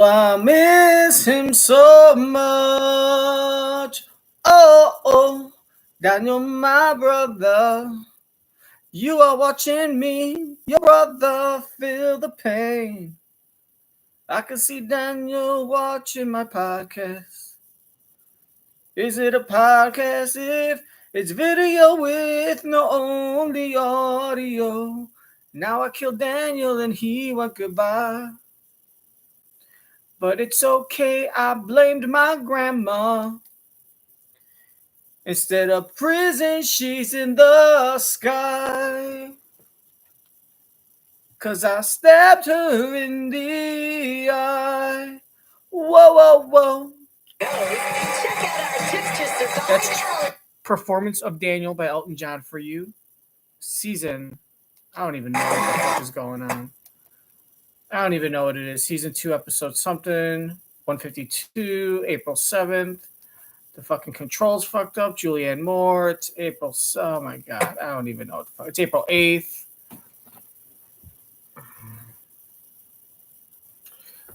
I miss him so much. Oh, Daniel, my brother. You are watching me, your brother, feel the pain. I can see Daniel watching my podcast. Is it a podcast if it's video with no only audio? Now I killed Daniel and he went goodbye. But it's okay, I blamed my grandma. Instead of prison, she's in the sky. 'Cause I stabbed her in the eye. Whoa. Check out our tips to survive. That's Performance of Daniel by Elton John for you. Season, I don't even know what the fuck is going on. I don't even know what it is. Season 2, episode something. 152, April 7th. The fucking controls fucked up. Julianne Moore. It's April. Oh my god. I don't even know what the fuck. It's April 8th.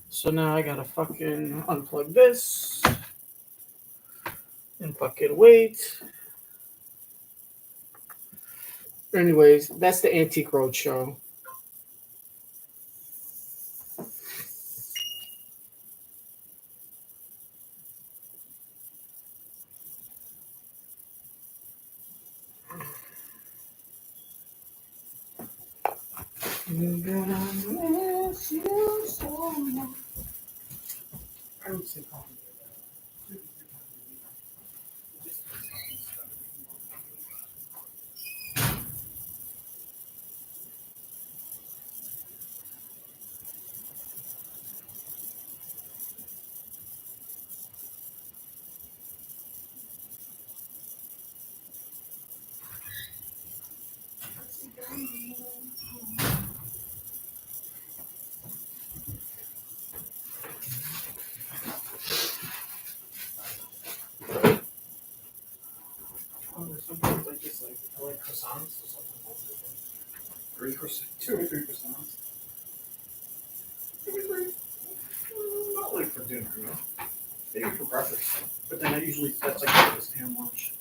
So now I gotta fucking unplug this. And fucking wait. Anyways, that's the Antique Roadshow. You're gonna miss you so much. I would say call me. Sometimes I just like croissants or something. 3%, 2 or 3 croissants. 2 or 3. Not like for dinner, you know. Maybe for breakfast. But then that's like breakfast and lunch.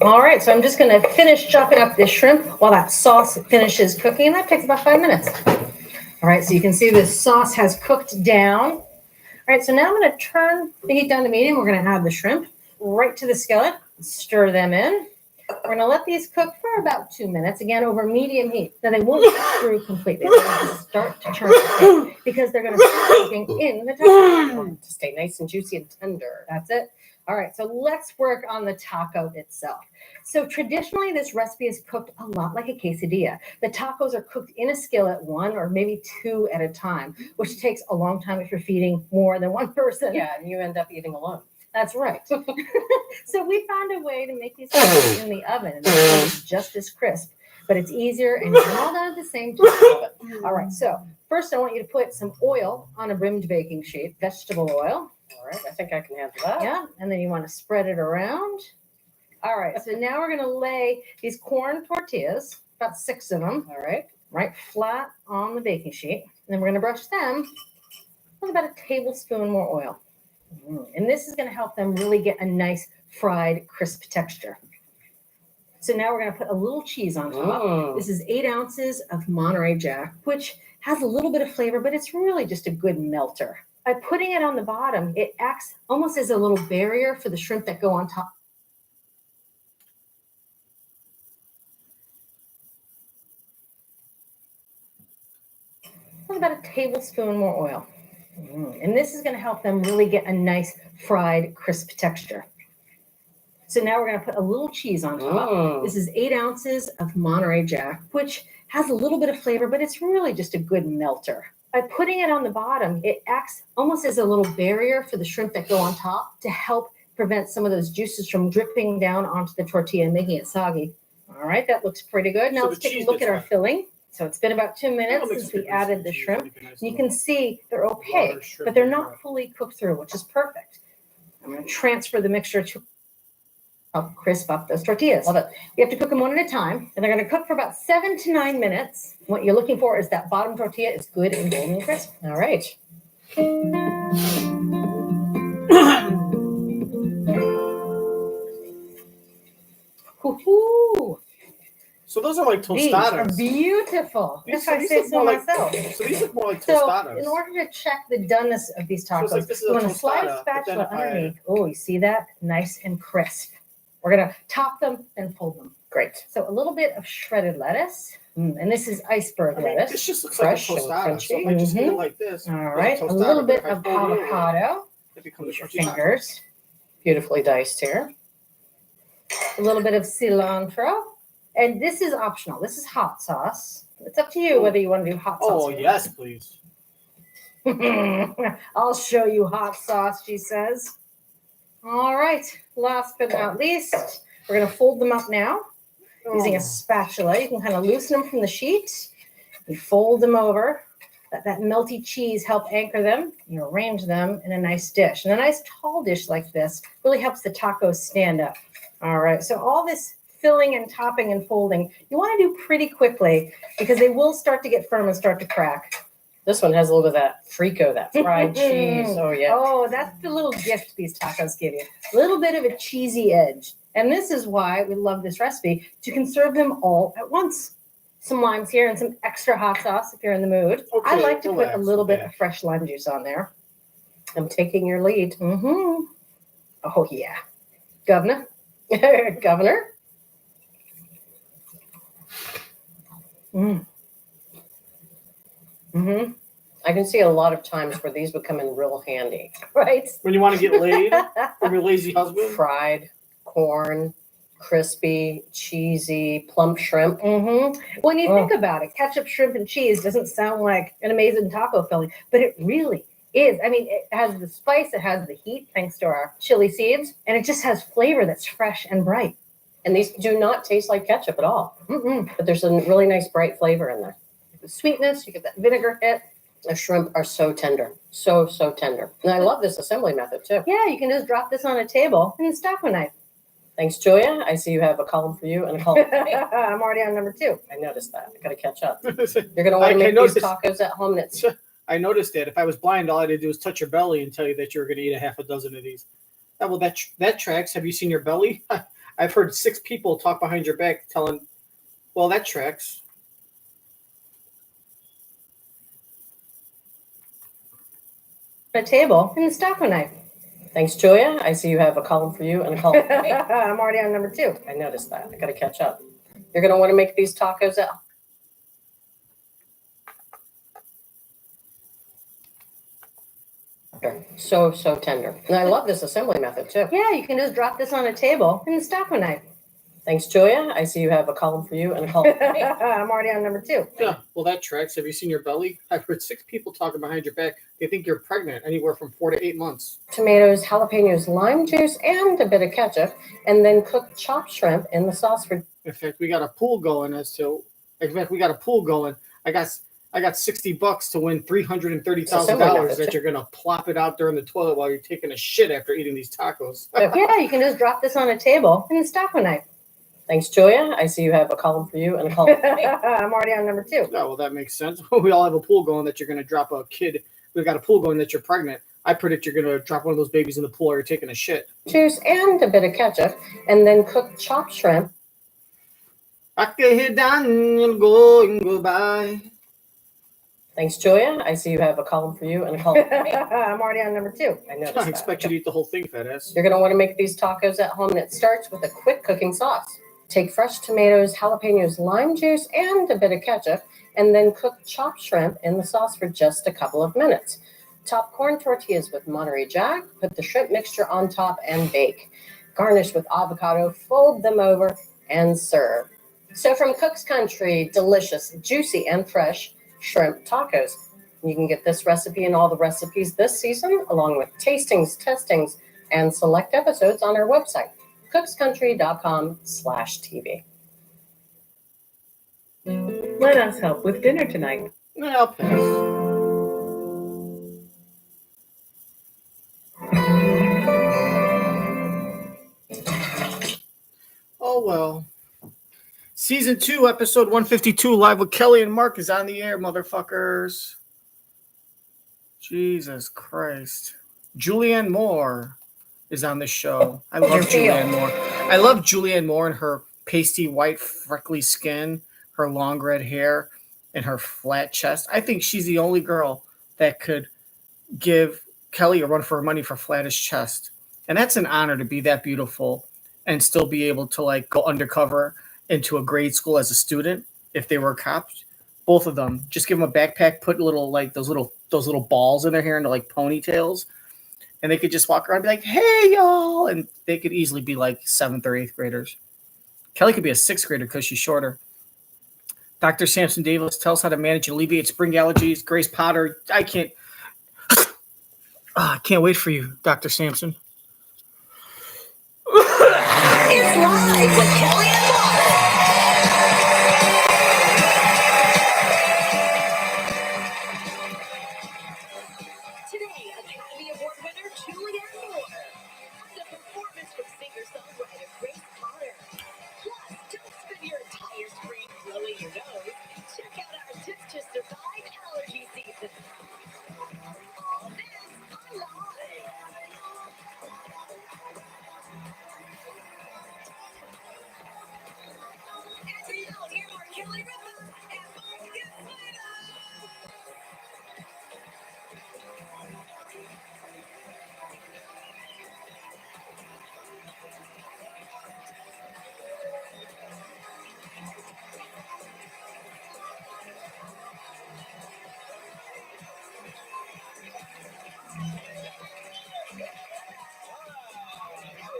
All right, so I'm just going to finish chopping up this shrimp while that sauce finishes cooking. That takes about 5 minutes. All right, so you can see this sauce has cooked down. All right, so now I'm going to turn the heat down to medium. We're going to add the shrimp right to the skillet, stir them in. We're going to let these cook for about 2 minutes, again, over medium heat. Now, they won't cook through completely. They're going to start to turn thick because they're going to start cooking in the taco to stay nice and juicy and tender. That's it. All right, so let's work on the taco itself. So traditionally, this recipe is cooked a lot like a quesadilla. The tacos are cooked in a skillet, 1 or maybe 2 at a time, which takes a long time if you're feeding more than 1 person. Yeah, and you end up eating alone. That's right. So we found a way to make these tacos in the oven, and it's just as crisp, but it's easier and it's all done at the same time. All right, so first I want you to put some oil on a rimmed baking sheet, vegetable oil. All right, I think I can handle that. Yeah, and then you want to spread it around. All right, so now we're going to lay these corn tortillas, about 6 of them, all right flat on the baking sheet. And then we're going to brush them with about a tablespoon more oil. And this is going to help them really get a nice fried, crisp texture. So now we're going to put a little cheese on top. This is 8 ounces of Monterey Jack, which has a little bit of flavor, but it's really just a good melter. By putting it on the bottom, it acts almost as a little barrier for the shrimp that go on top. With about a tablespoon more oil. And this is going to help them really get a nice fried, crisp texture. So now we're going to put a little cheese on top. This is 8 ounces of Monterey Jack, which has a little bit of flavor, but it's really just a good melter. By putting it on the bottom, it acts almost as a little barrier for the shrimp that go on top to help prevent some of those juices from dripping down onto the tortilla and making it soggy. All right, that looks pretty good. Now let's take a look at our filling. So it's been about 2 minutes since we added the shrimp. You can see they're opaque, but they're not fully cooked through, which is perfect. I'm going to transfer the mixture to help crisp up those tortillas. Love it. You have to cook them 1 at a time, and they're going to cook for about 7 to 9 minutes. What you're looking for is that bottom tortilla is good and golden and crisp. All right. Woo-hoo. So those are like These tostadas. are beautiful. These- That's why I these say look so more like- myself. So these look more like So tostadas. in order to check the doneness of these So tacos, it's like this is we're a going to slide a tostada, but then spatula if I- underneath. Oh, you see that? Nice and crisp. We're going to top them and fold them. Great. So a little bit of shredded lettuce. And this is iceberg I mean, lettuce. this just looks Fresh like a and tostada. So if I crunchy. just eat it like this. All it's right. A tostada, little but bit if I of fold it, avocado. it becomes Use a your tortilla. fingers. Beautifully diced here. A little bit of cilantro. And this is optional. This is hot sauce. It's up to you whether you want to do hot sauce. Oh, yes, please. I'll show you hot sauce, she says. All right. Last but not least, we're going to fold them up now using a spatula. You can kind of loosen them from the sheet. You fold them over. Let that melty cheese help anchor them. You arrange them in a nice dish. And a nice tall dish like this really helps the tacos stand up. All right. So all this filling and topping and folding, you want to do pretty quickly because they will start to get firm and start to crack. This one has a little bit of that frico, that fried cheese. Oh, yeah. Oh, that's the little gift these tacos give you. A little bit of a cheesy edge. And this is why we love this recipe. You can serve them all at once. Some limes here and some extra hot sauce if you're in the mood. Okay, I like to put a relax, little bit okay. of fresh lime juice on there. I'm taking your lead. Oh, yeah. Governor. Governor. I can see a lot of times where these would come in real handy. Right. When you want to get laid from your lazy husband. Fried corn, crispy, cheesy, plump shrimp. When you think about it, ketchup, shrimp, and cheese doesn't sound like an amazing taco filling, but it really is. I mean, it has the spice, it has the heat, thanks to our chili seeds, and it just has flavor that's fresh and bright. And these do not taste like ketchup at all. But there's a really nice bright flavor in there. The sweetness, you get that vinegar hit. The shrimp are so tender. So tender. And I love this assembly method too. Yeah, you can just drop this on a table and stop a knife. Thanks, Julia. I see you have a column for you and a column for me. I'm already on number 2. I noticed that. I got to catch up. You're going to want to I make these noticed. tacos at home. And it's I noticed that if I was blind, all I had to do was touch your belly and tell you that you were going to eat a half a dozen of these. Well, that tracks. Have you seen your belly? I've heard 6 people talk behind your back telling, well, that tracks. A table and a stocking knife. Thanks, Julia. I see you have a column for you and a column for me. I'm already on number 2. I noticed that. I got to catch up. You're going to want to make these tacos at so tender. And I love this assembly method too. Yeah, you can just drop this on a table and a stocking knife. Thanks, Julia. I see you have a column for you and a column for me. I'm already on number 2. Yeah, well, that tracks. Have you seen your belly? I've heard 6 people talking behind your back. They think you're pregnant anywhere from 4 to 8 months. Tomatoes, jalapenos, lime juice, and a bit of ketchup, and then cook chopped shrimp in the sauce for. In fact, we got a pool going I got $60 to win $330,000 that you're gonna plop it out there in the toilet while you're taking a shit after eating these tacos. Yeah, you can just drop this on a table and a stocking knife. Thanks, Julia. I see you have a column for you and a column for me. I'm already on number 2. Yeah, well, that makes sense. We all have a pool going that you're gonna drop a kid. We've got a pool going that you're pregnant. I predict you're gonna drop one of those babies in the pool or you're taking a shit. Juice and a bit of ketchup, and then cook chopped shrimp. I can hear Daniel going goodbye. Thanks, Julia. I see you have a column for you and a column for me. I'm already on number 2. I noticed I that. expect you to eat the whole thing, fat ass. You're going to want to make these tacos at home, and it starts with a quick cooking sauce. Take fresh tomatoes, jalapenos, lime juice, and a bit of ketchup, and then cook chopped shrimp in the sauce for just a couple of minutes. Top corn tortillas with Monterey Jack, put the shrimp mixture on top, and bake. Garnish with avocado, fold them over, and serve. So from Cook's Country, delicious, juicy, and fresh shrimp tacos. You can get this recipe and all the recipes this season, along with tastings, testings, and select episodes on our website, cookscountry.com/TV. Let us help with dinner tonight. Yeah, I'll pass. Oh, well. Season 2, episode 152, live with Kelly and Mark is on the air, motherfuckers. Jesus Christ. Julianne Moore is on the show. I love Julianne Moore. I love Julianne Moore and her pasty white freckly skin, her long red hair, and her flat chest. I think she's the only girl that could give Kelly a run for her money for flattest chest. And that's an honor to be that beautiful and still be able to like go undercover into a grade school as a student if they were cops. Both of them. Just give them a backpack, put little like those little balls in their hair into like ponytails, and they could just walk around and be like, hey y'all, and they could easily be like 7th or 8th graders. Kelly could be a 6th grader because she's shorter. Dr. Sampson Davis tells how to manage and alleviate spring allergies. Grace Potter, I can't wait for you, Dr. Sampson. It's live with Kelly and Mark. Today, Academy Award winner Julianne Moore. And a performance from singer-songwriter Grace Potter. Plus, don't spend your entire spring blowing your nose. Check out our tips to survive allergy season. All this online. As we know, here are Kelly Ripa and Mark Gaspaino.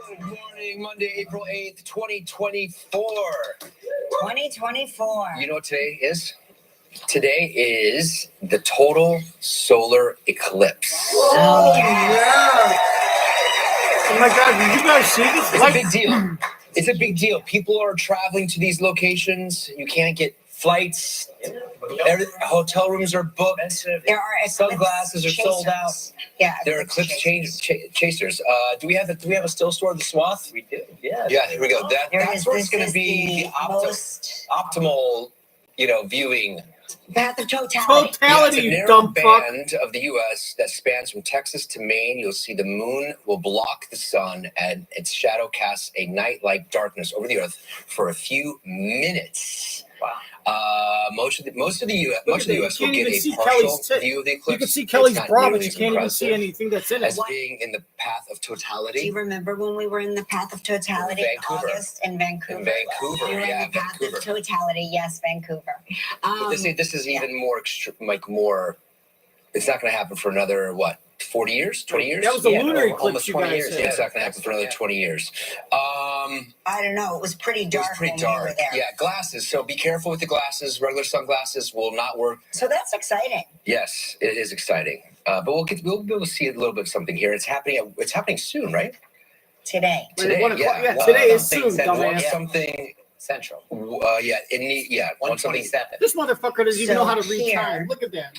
Good morning, Monday, April 8th, 2024. 2024. You know what today is? Today is the total solar eclipse. Oh, yeah. Oh my God, did you guys see this? It's a big deal. It's a big deal. People are traveling to these locations. You can't get flights. Hotel rooms are booked. There are eclipse Sunglasses are sold out. chasers. Yeah, There are eclipse chasers. Do we have a still store of the swath? We do, yeah. Yeah, here we go. There That's is- where it's this going to is be the most optimal, viewing Path of totality. Totality, It's a you narrow dumb fuck. band of the U.S. that spans from Texas to Maine. You'll see the moon will block the sun, and its shadow casts a night-like darkness over the earth for a few minutes. Wow. Most of the U.S. Look at that, you will can't get even a see partial Kelly's tit. view of the You eclipse. can see Kelly's It's not bra, but nearly you as can't even see impressive anything that's in it. as being in the path of totality. Do you remember when we were in the path of totality in Vancouver. August in Vancouver? In Vancouver, We were yeah, in the path Vancouver. of totality. Yes, Vancouver. But this is even more more. It's not going to happen for another 40 years, 20 years. That was the lunar no, eclipse almost you 20 guys years. said. Yeah, it's not going to happen for another 20 years. I don't know. It was pretty dark. It was pretty when dark. We were there. Yeah, glasses. So be careful with the glasses. Regular sunglasses will not work. So that's exciting. Yes, it is exciting. But we'll be able to see a little bit of something here. It's happening. It's happening soon, right? Today. Today, 1 o'clock. yeah. Yeah, today is soon, One dumbass. something Central. yeah, one something. 127. This motherfucker doesn't even So know how to read here- time. Look at that.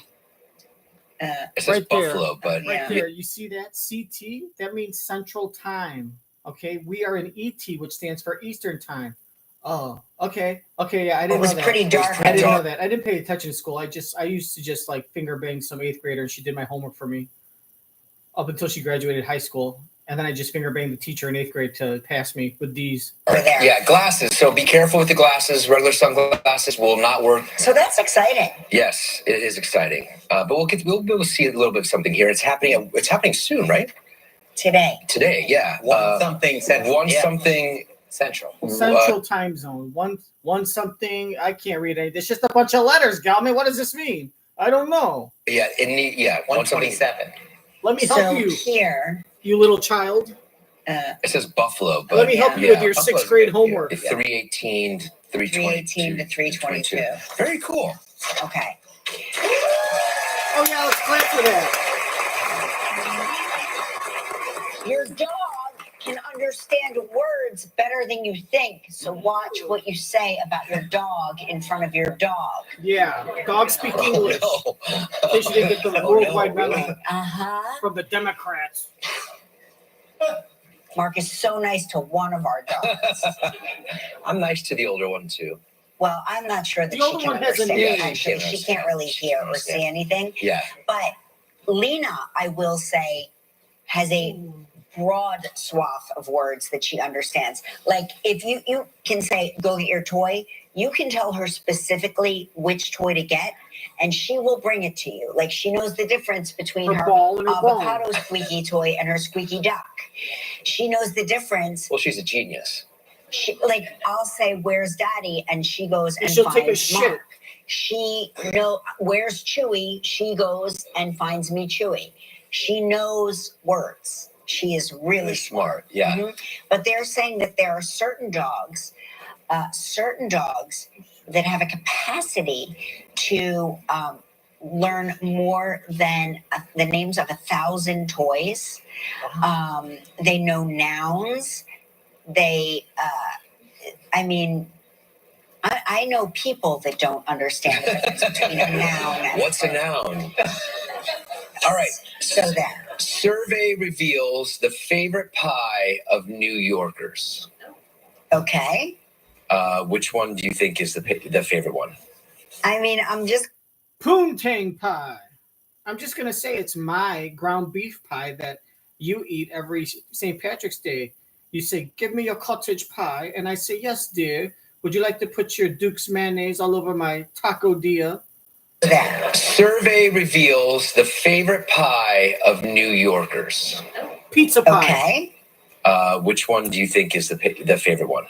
It says Right there. Buffalo, but Yeah. Right there, you see that? CT? That means Central Time. Okay, we are in ET, which stands for Eastern Time. Oh, okay. Okay, yeah, I It didn't was know that. pretty dark. I didn't know that. I didn't pay attention in school. I used to just like finger bang some 8th grader, and she did my homework for me up until she graduated high school. And then I just finger banged the teacher in 8th grade to pass me with D's. Over there. yeah, glasses. So be careful with the glasses. Regular sunglasses will not work. So that's exciting. Yes, it is exciting. But we'll be able to see a little bit of something here. It's happening. It's happening soon, right? Today. Today, yeah. One something Central. One Yeah. something. Central. Central Time Zone. One something. I can't read anything. It's just a bunch of letters, Galman. What does this mean? I don't know. Yeah, one something. 127. Let me help So you, here, you little child. It says Buffalo, but Let me help you with your Buffalo's 6th grade good, homework. it's 318 to 318 to 322. Very cool. Okay. Oh yeah, let's clap for that. Your dog can understand words better than you think. So watch what you say about your dog in front of your dog. Yeah, dogs speak English. Oh, In case you didn't get the Oh, worldwide no, memo really? Uh-huh. from the Democrats. Mark is so nice to one of our dogs. I'm nice to the older one too. Well, I'm not sure that The she older can one has a understand. name. Actually, she can't really hear or see anything. Yeah. But Lena, I will say, has a broad swath of words that she understands. Like if you can say, go get your toy, you can tell her specifically which toy to get, and she will bring it to you. Like she knows the difference between Her her ball and her ball. avocado squeaky toy and her squeaky duck. She knows the difference. Well, she's a genius. Like I'll say, "Where's Daddy?" and she goes and she'll finds take a shit. Mark. She know where's Chewy. She goes and finds me Chewy. She knows words. She is really smart. Yeah. Mhm. But they're saying that there are certain dogs that have a capacity to learn more than the names of 1,000 toys. They know nouns. They, I know people that don't understand the difference between a noun and What's a noun? All right. So there. Survey reveals the favorite pie of New Yorkers. Okay. Which one do you think is the favorite one? I'm just Poontang pie. I'm just gonna say it's my ground beef pie that you eat every St. Patrick's Day. You say, "Give me your cottage pie," and I say, "Yes, dear. Would you like to put your Duke's mayonnaise all over my taco dia?" there. Survey reveals the favorite pie of New Yorkers. Pizza pie. Okay. Which one do you think is the favorite one?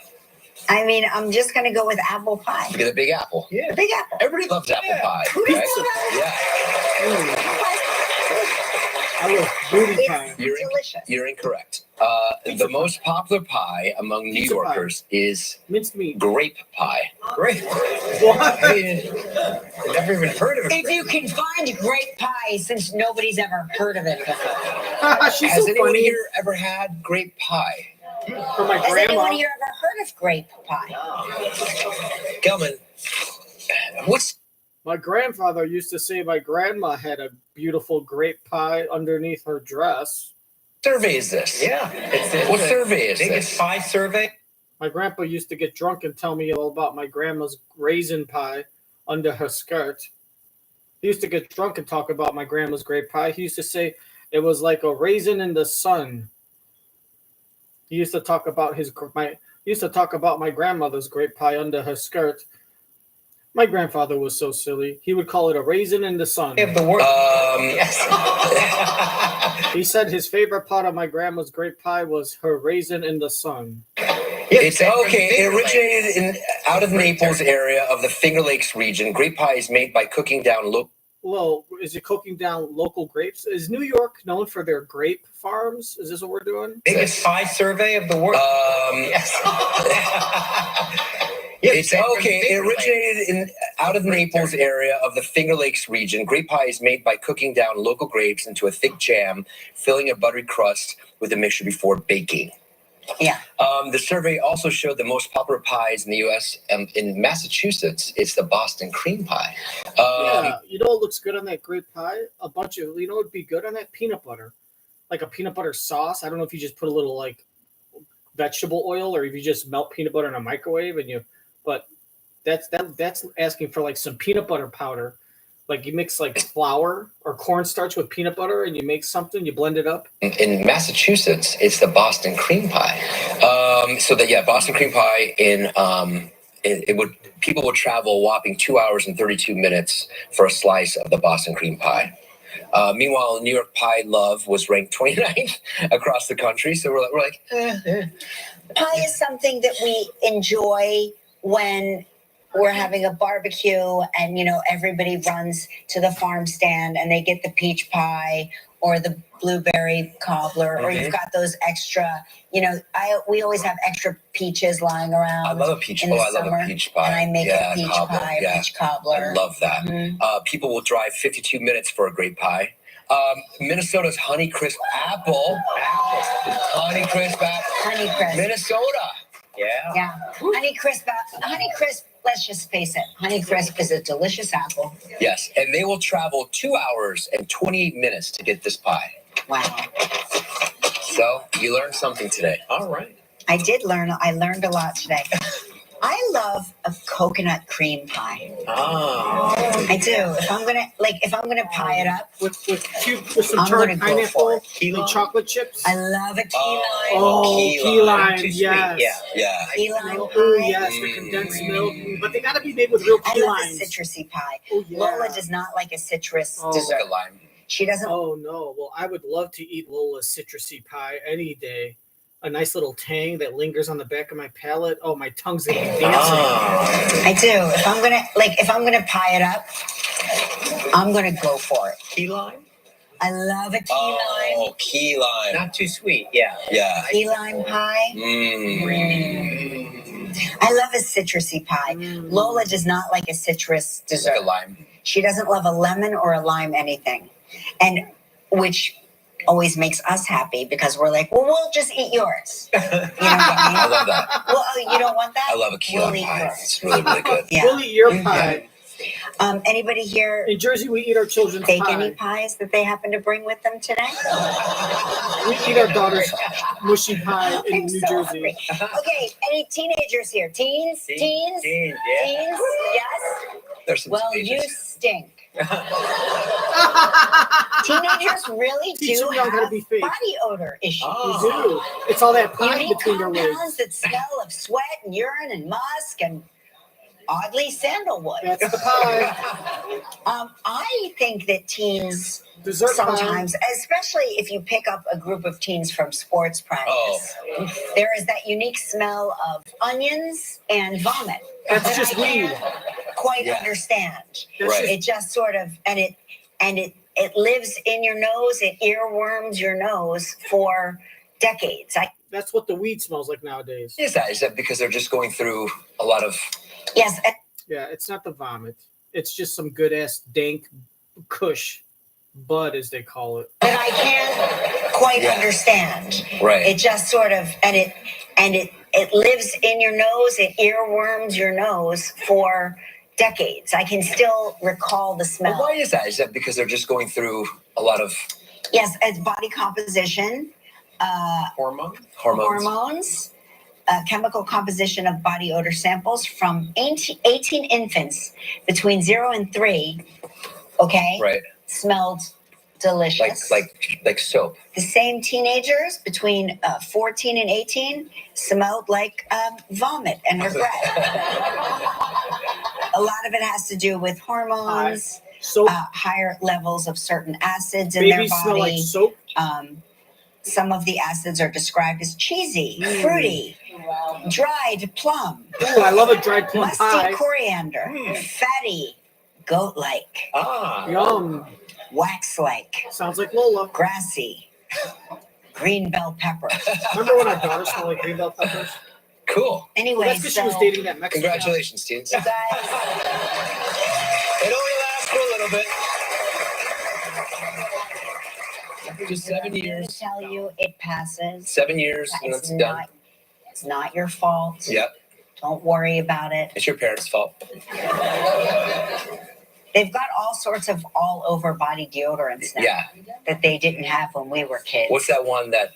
I'm just gonna go with apple pie. Look at the Big Apple. Yeah. The Big Apple. Everybody loves apple pie. Pizza. Right? Yeah. I love booty pie. It's delicious. You're incorrect. Pizza The most popular pie among New Pizza pie. Yorkers is Minced meat. grape pie. Great. What? I've never even heard of it. If you can find grape pie, since nobody's ever heard of it before. She's Has so anyone funny. here ever had grape pie? For my Has anyone grandma. here ever heard of grape pie? Gelman, what's My grandfather used to say my grandma had a beautiful grape pie underneath her dress. survey is this? Yeah. What survey is Biggest this? pie survey? My grandpa used to get drunk and tell me all about my grandma's raisin pie under her skirt. He used to get drunk and talk about my grandma's grape pie. He used to say it was like a raisin in the sun. He used to talk about my grandmother's grape pie under her skirt. My grandfather was so silly. He would call it a raisin in the sun. Of the word. Yes. He said his favorite part of my grandma's grape pie was her raisin in the sun. It's okay. It originated out of Naples area of the Finger Lakes region. Grape pie is made by cooking down Well, is it cooking down local grapes? Is New York known for their grape farms? Is this what we're doing? Biggest pie survey of the world. Yes. It's okay. It originated out of Naples area of the Finger Lakes region. Grape pie is made by cooking down local grapes into a thick jam, filling a buttery crust with a mixture before baking. Yeah. The survey also showed the most popular pies in the U.S. In Massachusetts, it's the Boston cream pie. Yeah, you know what looks good on that grape pie? A bunch of, you know what would be good on that? Peanut butter. Like a peanut butter sauce. I don't know if you just put a little like vegetable oil or if you just melt peanut butter in a microwave but that's asking for like some peanut butter powder. Like you mix like flour or cornstarch with peanut butter and you make something, you blend it up. In Massachusetts, it's the Boston cream pie. Boston cream pie people would travel a whopping 2 hours and 32 minutes for a slice of the Boston cream pie. Meanwhile, New York pie love was ranked 29th across the country. So we're like, Pie is something that we enjoy when we're having a barbecue and, everybody runs to the farm stand and they get the peach pie or the blueberry cobbler, or you've got those extra, we always have extra peaches lying around. I love a peach in the pie. summer, I love a peach pie. And I make a peach cobbler, pie, peach cobbler. I love that. People will drive 52 minutes for a grape pie. Minnesota's Honeycrisp apple. Honeycrisp apple. Honeycrisp. Minnesota. Yeah. Honeycrisp, let's just face it. Honeycrisp is a delicious apple. Yes, and they will travel 2 hours and 28 minutes to get this pie. Wow. So you learned something today. All right. I learned a lot today. I love a coconut cream pie. Oh. I do. If I'm gonna pie it up with some turned pineapple and chocolate chips. I love a key lime. Key lime, yes. Yeah. Key lime pie. Oh, yes, the condensed milk. But they gotta be made with real key limes. I love a citrusy pie. Oh, yeah. Lola does not like a citrus dessert. Like a lime. She doesn't. Oh no. Well, I would love to eat Lola's citrusy pie any day. A nice little tang that lingers on the back of my palate. Oh, my tongue's gonna be dancing. I do. If I'm gonna pie it up, I'm gonna go for it. Key lime? I love a key lime. Oh, key lime. Not too sweet. Yeah. Key lime pie. I love a citrusy pie. Lola does not like a citrus dessert. Like a lime. She doesn't love a lemon or a lime anything, and which always makes us happy because we're like, well, we'll just eat yours. You know what I mean? I love that. Well, you don't want that? I love a key We'll lime eat pie. yours. It's really, really good. Yeah. We'll eat your pie. Anybody here In Jersey, we eat our children's bake pie. any pies that they happen to bring with them today? We eat our daughter's mushy pie in I'm New so Jersey. hungry. Okay, any teenagers here? Teens? Teens, yeah. Teens? Yes? There's some Well, you teenagers. stink. Teenagers really Teach do them young how to have be fake. body odor issues. We do. It's all that pie Unique between their legs. compounds that smell of sweat and urine and musk and oddly sandalwood. That's the pie. I think that teens Dessert sometimes, especially if you pick up a group of teens from sports practice, there is that unique smell of onions and vomit. That's that just I can't weed. quite understand. Right. It just sort of it lives in your nose. It earworms your nose for decades. That's what the weed smells like nowadays. Is that because they're just going through a lot of... Yes. Yeah, it's not the vomit. It's just some good ass dank kush bud, as they call it. That I can't quite understand. Right. It just sort of it lives in your nose. It earworms your nose for decades. I can still recall the smell. Well, why is that? Is that because they're just going through a lot of... Yes, it's body composition, hormones, chemical composition of body odor samples from 18 infants between 0 and 3 Okay. Right. Smelled delicious. Like soap. The same teenagers between 14 and 18 smelled like vomit and regret. A lot of it has to do with hormones, Soap. higher levels of certain acids in their Babies body. smell like soap. Some of the acids are described as cheesy, fruity, dried plum. Ooh, I love a dried plum musty pie. coriander, fatty, goat-like, Yum. wax-like, Sounds like Lola. grassy, green bell pepper. Remember when our daughter smelled like green bell peppers? Cool. Anyway, Well, that's because she was dating that Mexican. Congratulations, teens. You guys, It only lasts for a little bit. Just 7 I'm here years. to tell you, it passes. 7 years and It's that's done. not, it's not your fault. Yep. Don't worry about it. It's your parents' fault. They've got all sorts of all over body deodorants now Yeah. that they didn't have when we were kids. What's that one that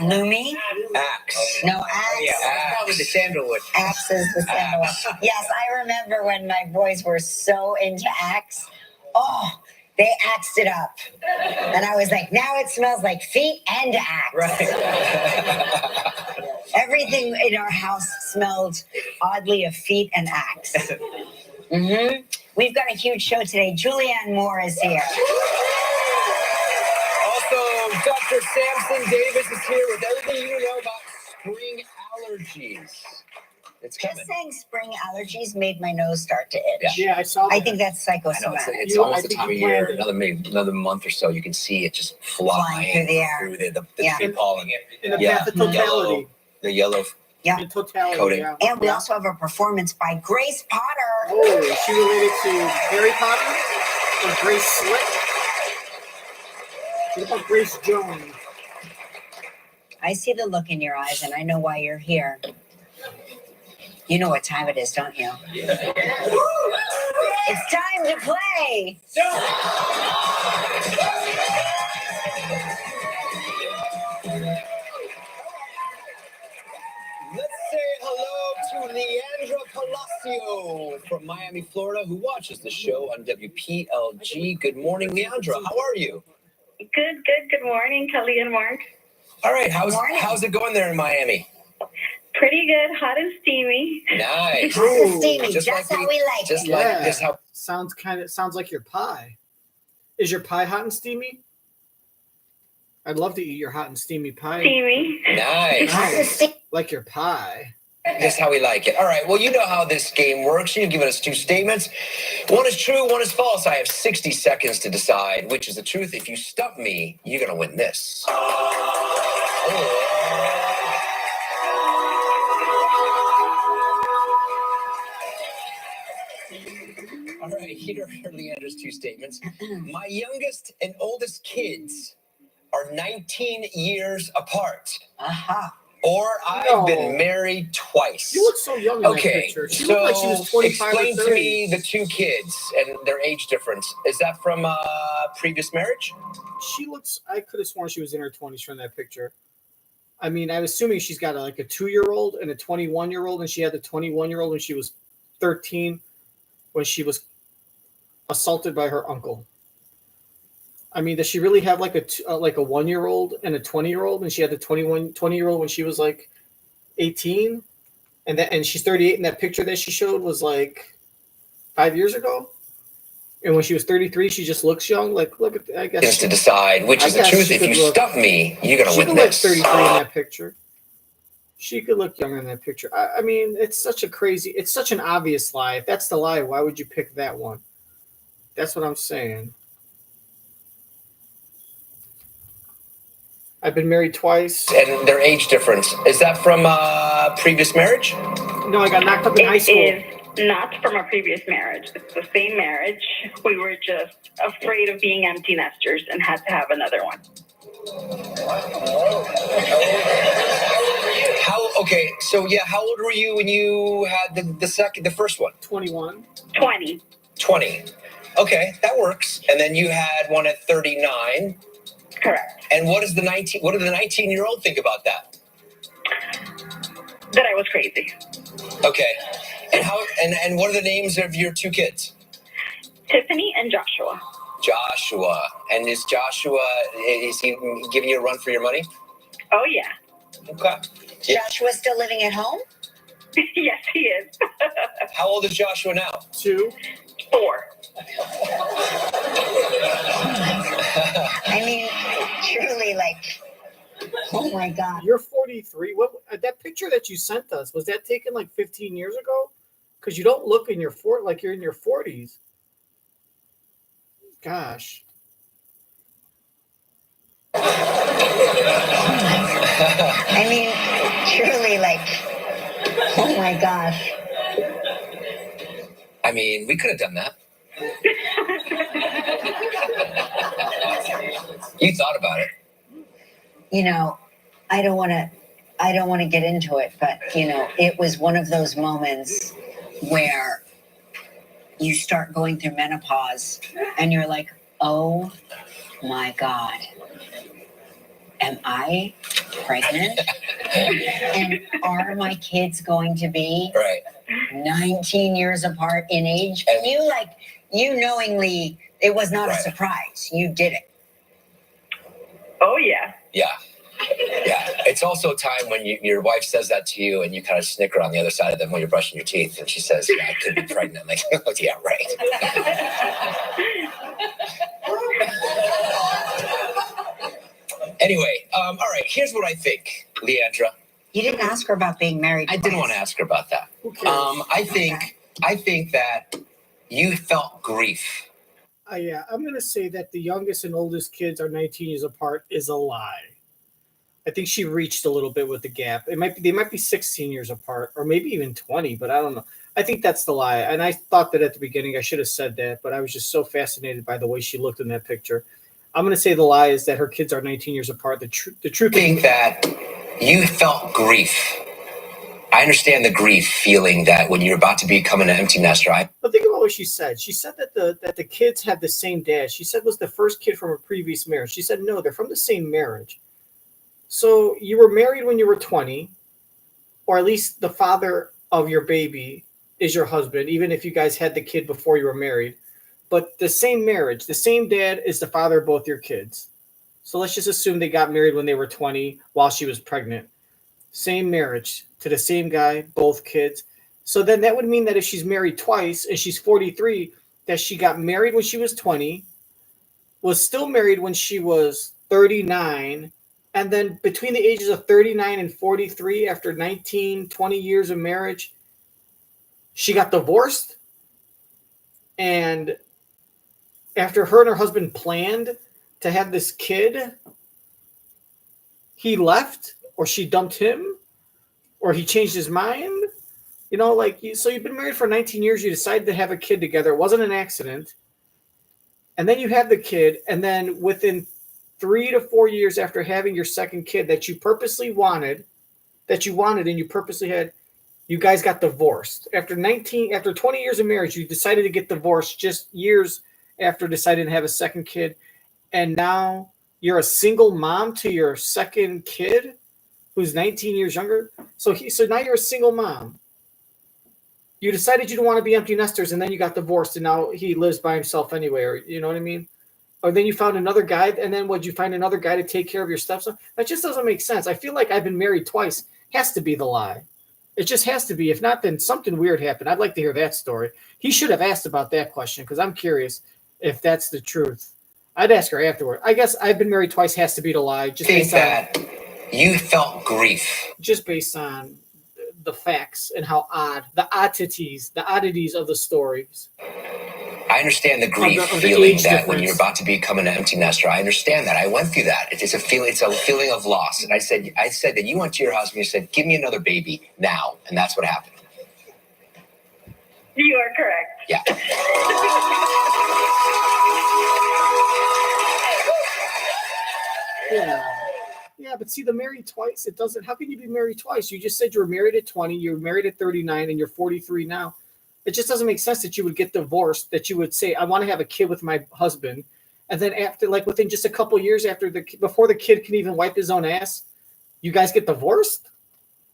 Lumi? Axe? No, Axe. Yeah, that's probably the sandalwood. Axe is the sandalwood. Yes, I remember when my boys were so into Axe. Oh, they axed it up. And I was like, now it smells like feet and Axe. Right. Everything in our house smelled oddly of feet and Axe. Mm-hmm. We've got a huge show today. Julianne Moore is here. Also, Dr. Sampson Davis is here with everything you know about spring allergies. It's coming. Just saying spring allergies made my nose start to itch. Yeah, I saw that. I think that's I know psychosomatic. it's You- almost I the think time of you year. planned it. Another month or so, you can see it just flying through the air. through the Yeah. tree pollen, in the Yeah. path of totality. the yellow. Yeah. In totality, Coating. yeah. And we Yeah. also have a performance by Grace Potter. Oh, is she related to Harry Potter or Grace Slick? What about Grace Jones? I see the look in your eyes and I know why you're here. You know what time it is, don't you? It's time to play. Let's say hello to Leandra Palacio from Miami, Florida, who watches the show on WPLG. Good morning, Leandra. How are you? Good. Good morning, Kelly and Mark. All right. Morning. How's it going there in Miami? Pretty good, hot and steamy. Nice. Hot and steamy, Just just like how we like Just it. like Yeah. just how. Sounds like your pie. Is your pie hot and steamy? I'd love to eat your hot and steamy pie. Steamy. Nice. Hot and steamy. Like your pie. Just how we like it. All right. Well, you know how this game works. You've given us two statements. One is true, one is false. I have 60 seconds to decide which is the truth. If you stump me, you're going to win this. All right. Here are Leandra's two statements. My youngest and oldest kids are 19 years apart. Aha. Or I've No. been married twice. You look so young in that Okay, picture. She so looked like she was 25 explain or to 30. me the two kids and their age difference. Is that from a previous marriage? She looks. I could have sworn she was in her 20s from that picture. I mean, I'm assuming she's got like a 2-year-old and a 21-year-old, and she had the 21-year-old when she was 13, when she was assaulted by her uncle. I mean, does she really have like a 1-year-old and a 20-year-old, and she had the 20-year-old when she was like 18, and she's 38, and that picture that she showed was like 5 years ago, and when she was 33, she just looks young. Like, look at, I guess Just to decide which is the guess truth. she If could you look- stump me, you're gonna she win could look this. 33 in that picture. She could look younger in that picture. I mean, it's such an obvious lie. If that's the lie, why would you pick that one? That's what I'm saying. I've been married twice. And their age difference. Is that from a previous marriage? No, I got knocked up in high It school. is not from a previous marriage. It's the same marriage. We were just afraid of being empty nesters and had to have another one. How old were you when you had the first one? 21. 20. 20. Okay, that works. And then you had one at 39. Correct. And what did the 19-year-old think about that? That I was crazy. Okay. And what are the names of your two kids? Tiffany and Joshua. Joshua. And is he giving you a run for your money? Oh, yeah. Okay. Joshua still living at home? Yes, he is. How old is Joshua now? 2. 4. I mean, truly, like, oh my God. You're 43. What that picture that you sent us, was that taken like 15 years ago? Because you don't look in your like you're in your 40s. Gosh. I mean, truly, like, oh my gosh. I mean, we could have done that. You thought about it. You know, I don't want to get into it, but you know, it was one of those moments where you start going through menopause and you're like, oh my God, am I pregnant? And are my kids going to be 19 years apart in age? And you knowingly, it was not a surprise. You did it. Oh, yeah. Yeah. Yeah. It's also a time when your wife says that to you and you kind of snicker on the other side of them when you're brushing your teeth. And she says, yeah, I could be pregnant. Like, oh, yeah, right. Anyway, all right. Here's what I think, Leandra. You didn't ask her about being married. I didn't want to ask her about that. I think that you felt grief. Yeah, I'm going to say that the youngest and oldest kids are 19 years apart is a lie. I think she reached a little bit with the gap. They might be 16 years apart, or maybe even 20, but I don't know. I think that's the lie. And I thought that at the beginning I should have said that, but I was just so fascinated by the way she looked in that picture. I'm going to say the lie is that her kids are 19 years apart. The truth I think that you felt grief. I understand the grief feeling that when you're about to become an empty nester. But think about what she said. She said that the kids had the same dad. She said was the first kid from a previous marriage. She said no, they're from the same marriage. So you were married when you were 20, or at least the father of your baby is your husband, even if you guys had the kid before you were married. But the same marriage, the same dad is the father of both your kids. So let's just assume they got married when they were 20 while she was pregnant. Same marriage to the same guy, both kids. So then that would mean that if she's married twice and she's 43, that she got married when she was 20, was still married when she was 39, and then between the ages of 39 and 43, after 19, 20 years of marriage, she got divorced. And after her and her husband planned to have this kid, he left, or she dumped him, or he changed his mind. You know, like, so you've been married for 19 years, you decided to have a kid together. It wasn't an accident. And then you have the kid, and then within 3 to 4 years after having your second kid that you wanted and you purposely had, you guys got divorced. After 20 years of marriage, you decided to get divorced just years after deciding to have a second kid. And now you're a single mom to your second kid who's 19 years younger. So now you're a single mom. You decided you don't want to be empty nesters, and then you got divorced, and now he lives by himself anyway, or you know what I mean? Or then you found another guy, and then would you find another guy to take care of your stepson? That just doesn't make sense. I feel like I've been married twice. Has to be the lie. It just has to be. If not, then something weird happened. I'd like to hear that story. He should have asked about that question, because I'm curious if that's the truth. I'd ask her afterward. I guess I've been married twice has to be the lie. Just think that you felt grief. Just based on the facts and how the oddities of the stories. I understand the grief feeling that when you're about to become an empty nester. I understand that. I went through that. It's a feeling of loss. And I said that you went to your husband, you said, give me another baby now. And that's what happened. You are correct. Yeah. Yeah, but see, the married twice, it doesn't. How can you be married twice? You just said you were married at 20, you were married at 39, and you're 43 now. It just doesn't make sense that you would get divorced, that you would say, I want to have a kid with my husband. And then after, like within just a couple years before the kid can even wipe his own ass, you guys get divorced?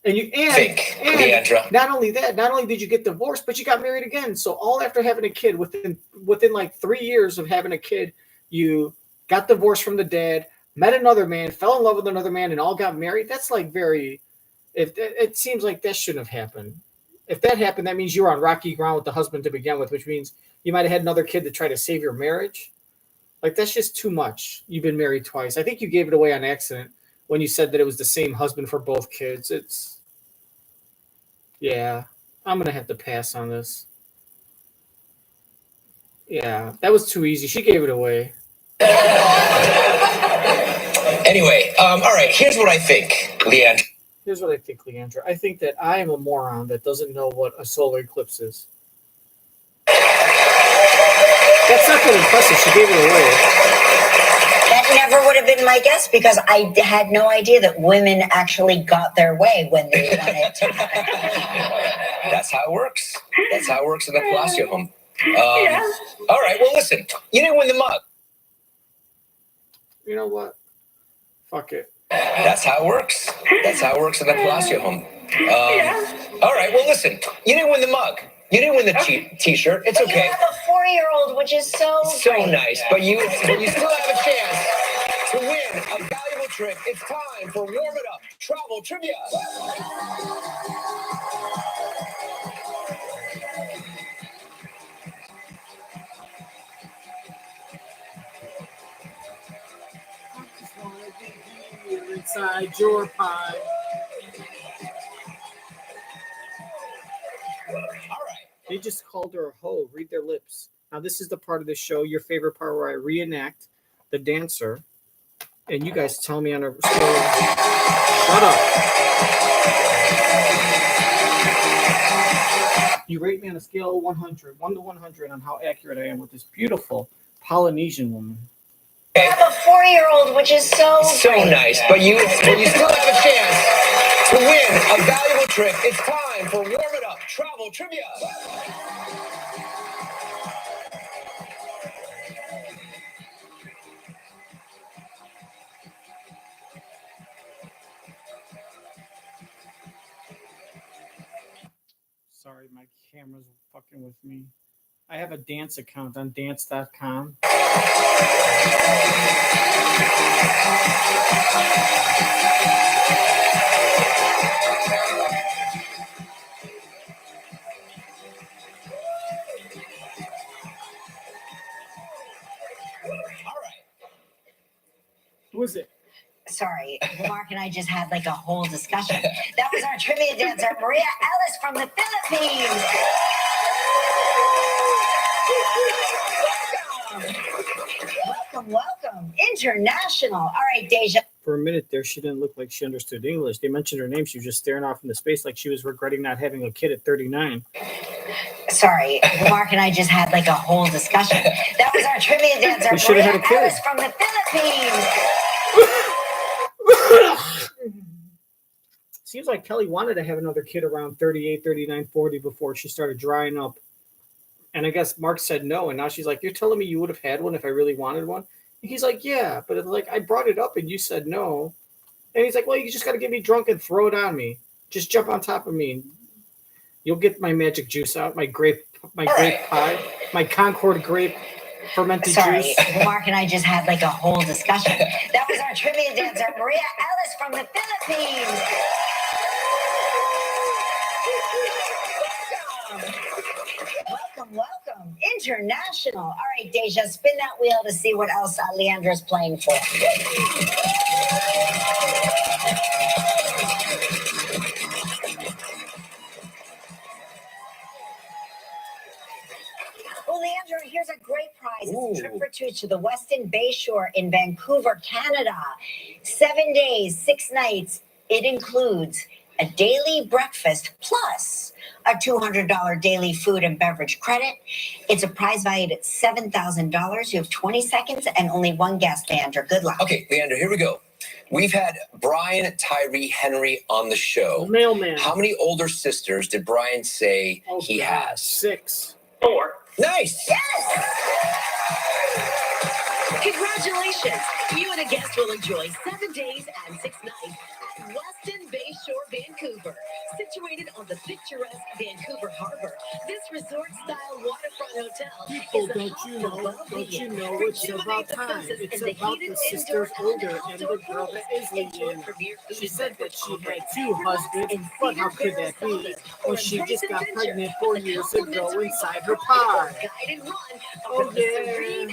And Leandra. not only that, not only did you get divorced, but you got married again. So all after having a kid, within like 3 years of having a kid, you got divorced from the dad, met another man, fell in love with another man, and all got married. That's like very. It seems like that shouldn't have happened. If that happened, that means you were on rocky ground with the husband to begin with, which means you might have had another kid to try to save your marriage. Like, that's just too much. You've been married twice. I think you gave it away on accident when you said that it was the same husband for both kids. Yeah, I'm going to have to pass on this. Yeah, that was too easy. She gave it away. Anyway, all right, here's what I think, Leandra. Here's what I think, Leandra. I think that I am a moron that doesn't know what a solar eclipse is. That's not that impressive. She gave it away. That never would have been my guess because I had no idea that women actually got their way when they wanted to. That's how it works. That's how it works in the Palacio home. All right, well, listen. You didn't win the mug. You know what? Fuck it. That's how it works. That's how it works in the Palacio home. All right, well, listen. You didn't win the mug. You didn't win the T-shirt. It's but okay. You have a 4-year-old, which is so great. Nice, but you still have a chance to win a valuable trip. It's time for Warm It Up Travel Trivia. Inside your pie. All right. They just called her a hoe. Read their lips. Now, this is the part of the show, your favorite part, where I reenact the dancer, and you guys tell me on a scale. Shut up. You rate me on a scale of 100, 1 to 100, on how accurate I am with this beautiful Polynesian woman. You have a 4-year-old, which is so great. Nice, but you still have a chance to win a valuable trip. It's time for Warm It Up Travel Trivia. Sorry, my camera's fucking with me. I have a dance account on dance.com. All right. Who is it? Sorry, Mark and I just had like a whole discussion. That was our trivia dancer, Maria Ellis from the Philippines. Welcome. International. All right, Deja. For a minute there, she didn't look like she understood English. They mentioned her name. She was just staring off into space like she was regretting not having a kid at 39. Sorry, Mark and I just had like a whole discussion. That was our trivia dancer, Maria Ellis from the Philippines. Seems like Kelly wanted to have another kid around 38, 39, 40 before she started drying up. And I guess Mark said no. And now she's like, you're telling me you would have had one if I really wanted one? And he's like, yeah, but it's like I brought it up and you said no. And he's like, well, you just got to get me drunk and throw it on me. Just jump on top of me. You'll get my magic juice out, my grape pie, my Concord grape fermented juice. Sorry, Mark and I just had like a whole discussion. That was our trivia dancer, Maria Ellis from the Philippines. Welcome. International. All right, Deja, spin that wheel to see what else Leandra's playing for. Well, Leandra, here's a great prize. It's a trip for two to the Westin Bayshore in Vancouver, Canada. 7 days, 6 nights. It includes a daily breakfast plus a $200 daily food and beverage credit. It's a prize valued at $7,000. You have 20 seconds and only one guest, Leandra. Good luck. Okay, Leandra, here we go. We've had Brian Tyree Henry on the show. Mailman. How many older sisters did Brian say he has? 6. 4. Nice. Yes! Congratulations! You and a guest will enjoy 7 days and 6 nights Weston Bayshore, Vancouver. Situated on the picturesque Vancouver Harbor, this resort-style waterfront hotel People, is a don't hub you for know? well-being. Don't you know? It's about time. It's about the sister Holder and the girl that is Leanne. She said that she had 2 husbands, but how could that be when she just got pregnant 4 years ago inside her pie? Oh yeah,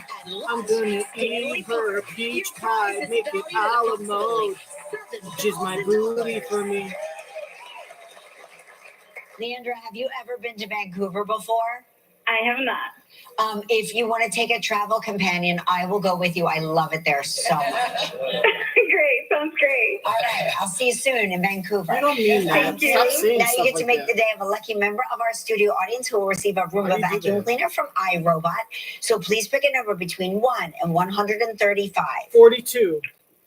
I'm gonna eat her peach pie, make it a la mode, which is my booty for me. Leandra, have you ever been to Vancouver before? I have not. If you want to take a travel companion, I will go with you. I love it there so much. Great, sounds great. All right, I'll see you soon in Vancouver. You don't mean that. Thank you. Stop saying Now stuff you get to like make that. the day of a lucky member of our studio audience who will receive a Roomba How do you do vacuum that? cleaner from iRobot. So please pick a number between 1 and 135. 42.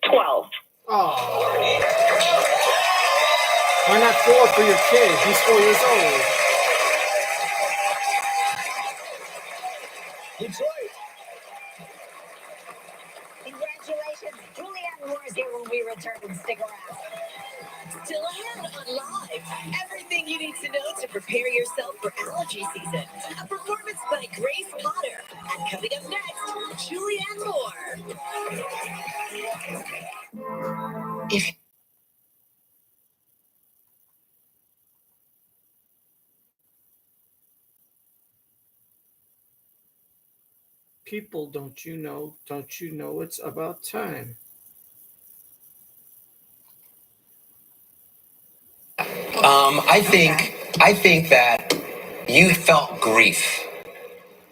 12. Oh. Why not 4 for your kid? He's 4 years old. Detroit. Congratulations, Julianne Moore is here when we return. Stick around. Still ahead on Live. Everything you need to know to prepare yourself for allergy season. A performance by Grace Potter. And coming up next, Julianne Moore. People, don't you know? Don't you know it's about time? I think that you felt grief.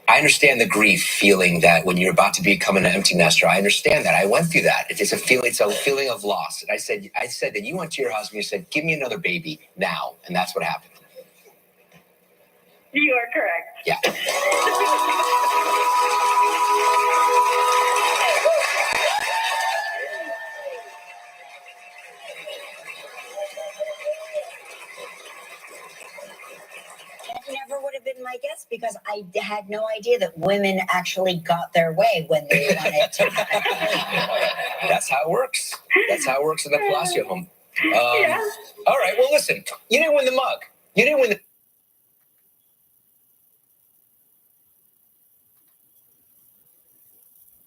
I understand the grief feeling that when you're about to become an empty nester. I understand that. I went through that. It's a feeling of loss. And I said that you went to your husband, you said, give me another baby now. And that's what happened. You are correct. Yeah. That never would have been my guess because I had no idea that women actually got their way when they wanted to. That's how it works. That's how it works in the Palacio home. Yeah. All right. Well, listen, you didn't win the mug. You didn't win the.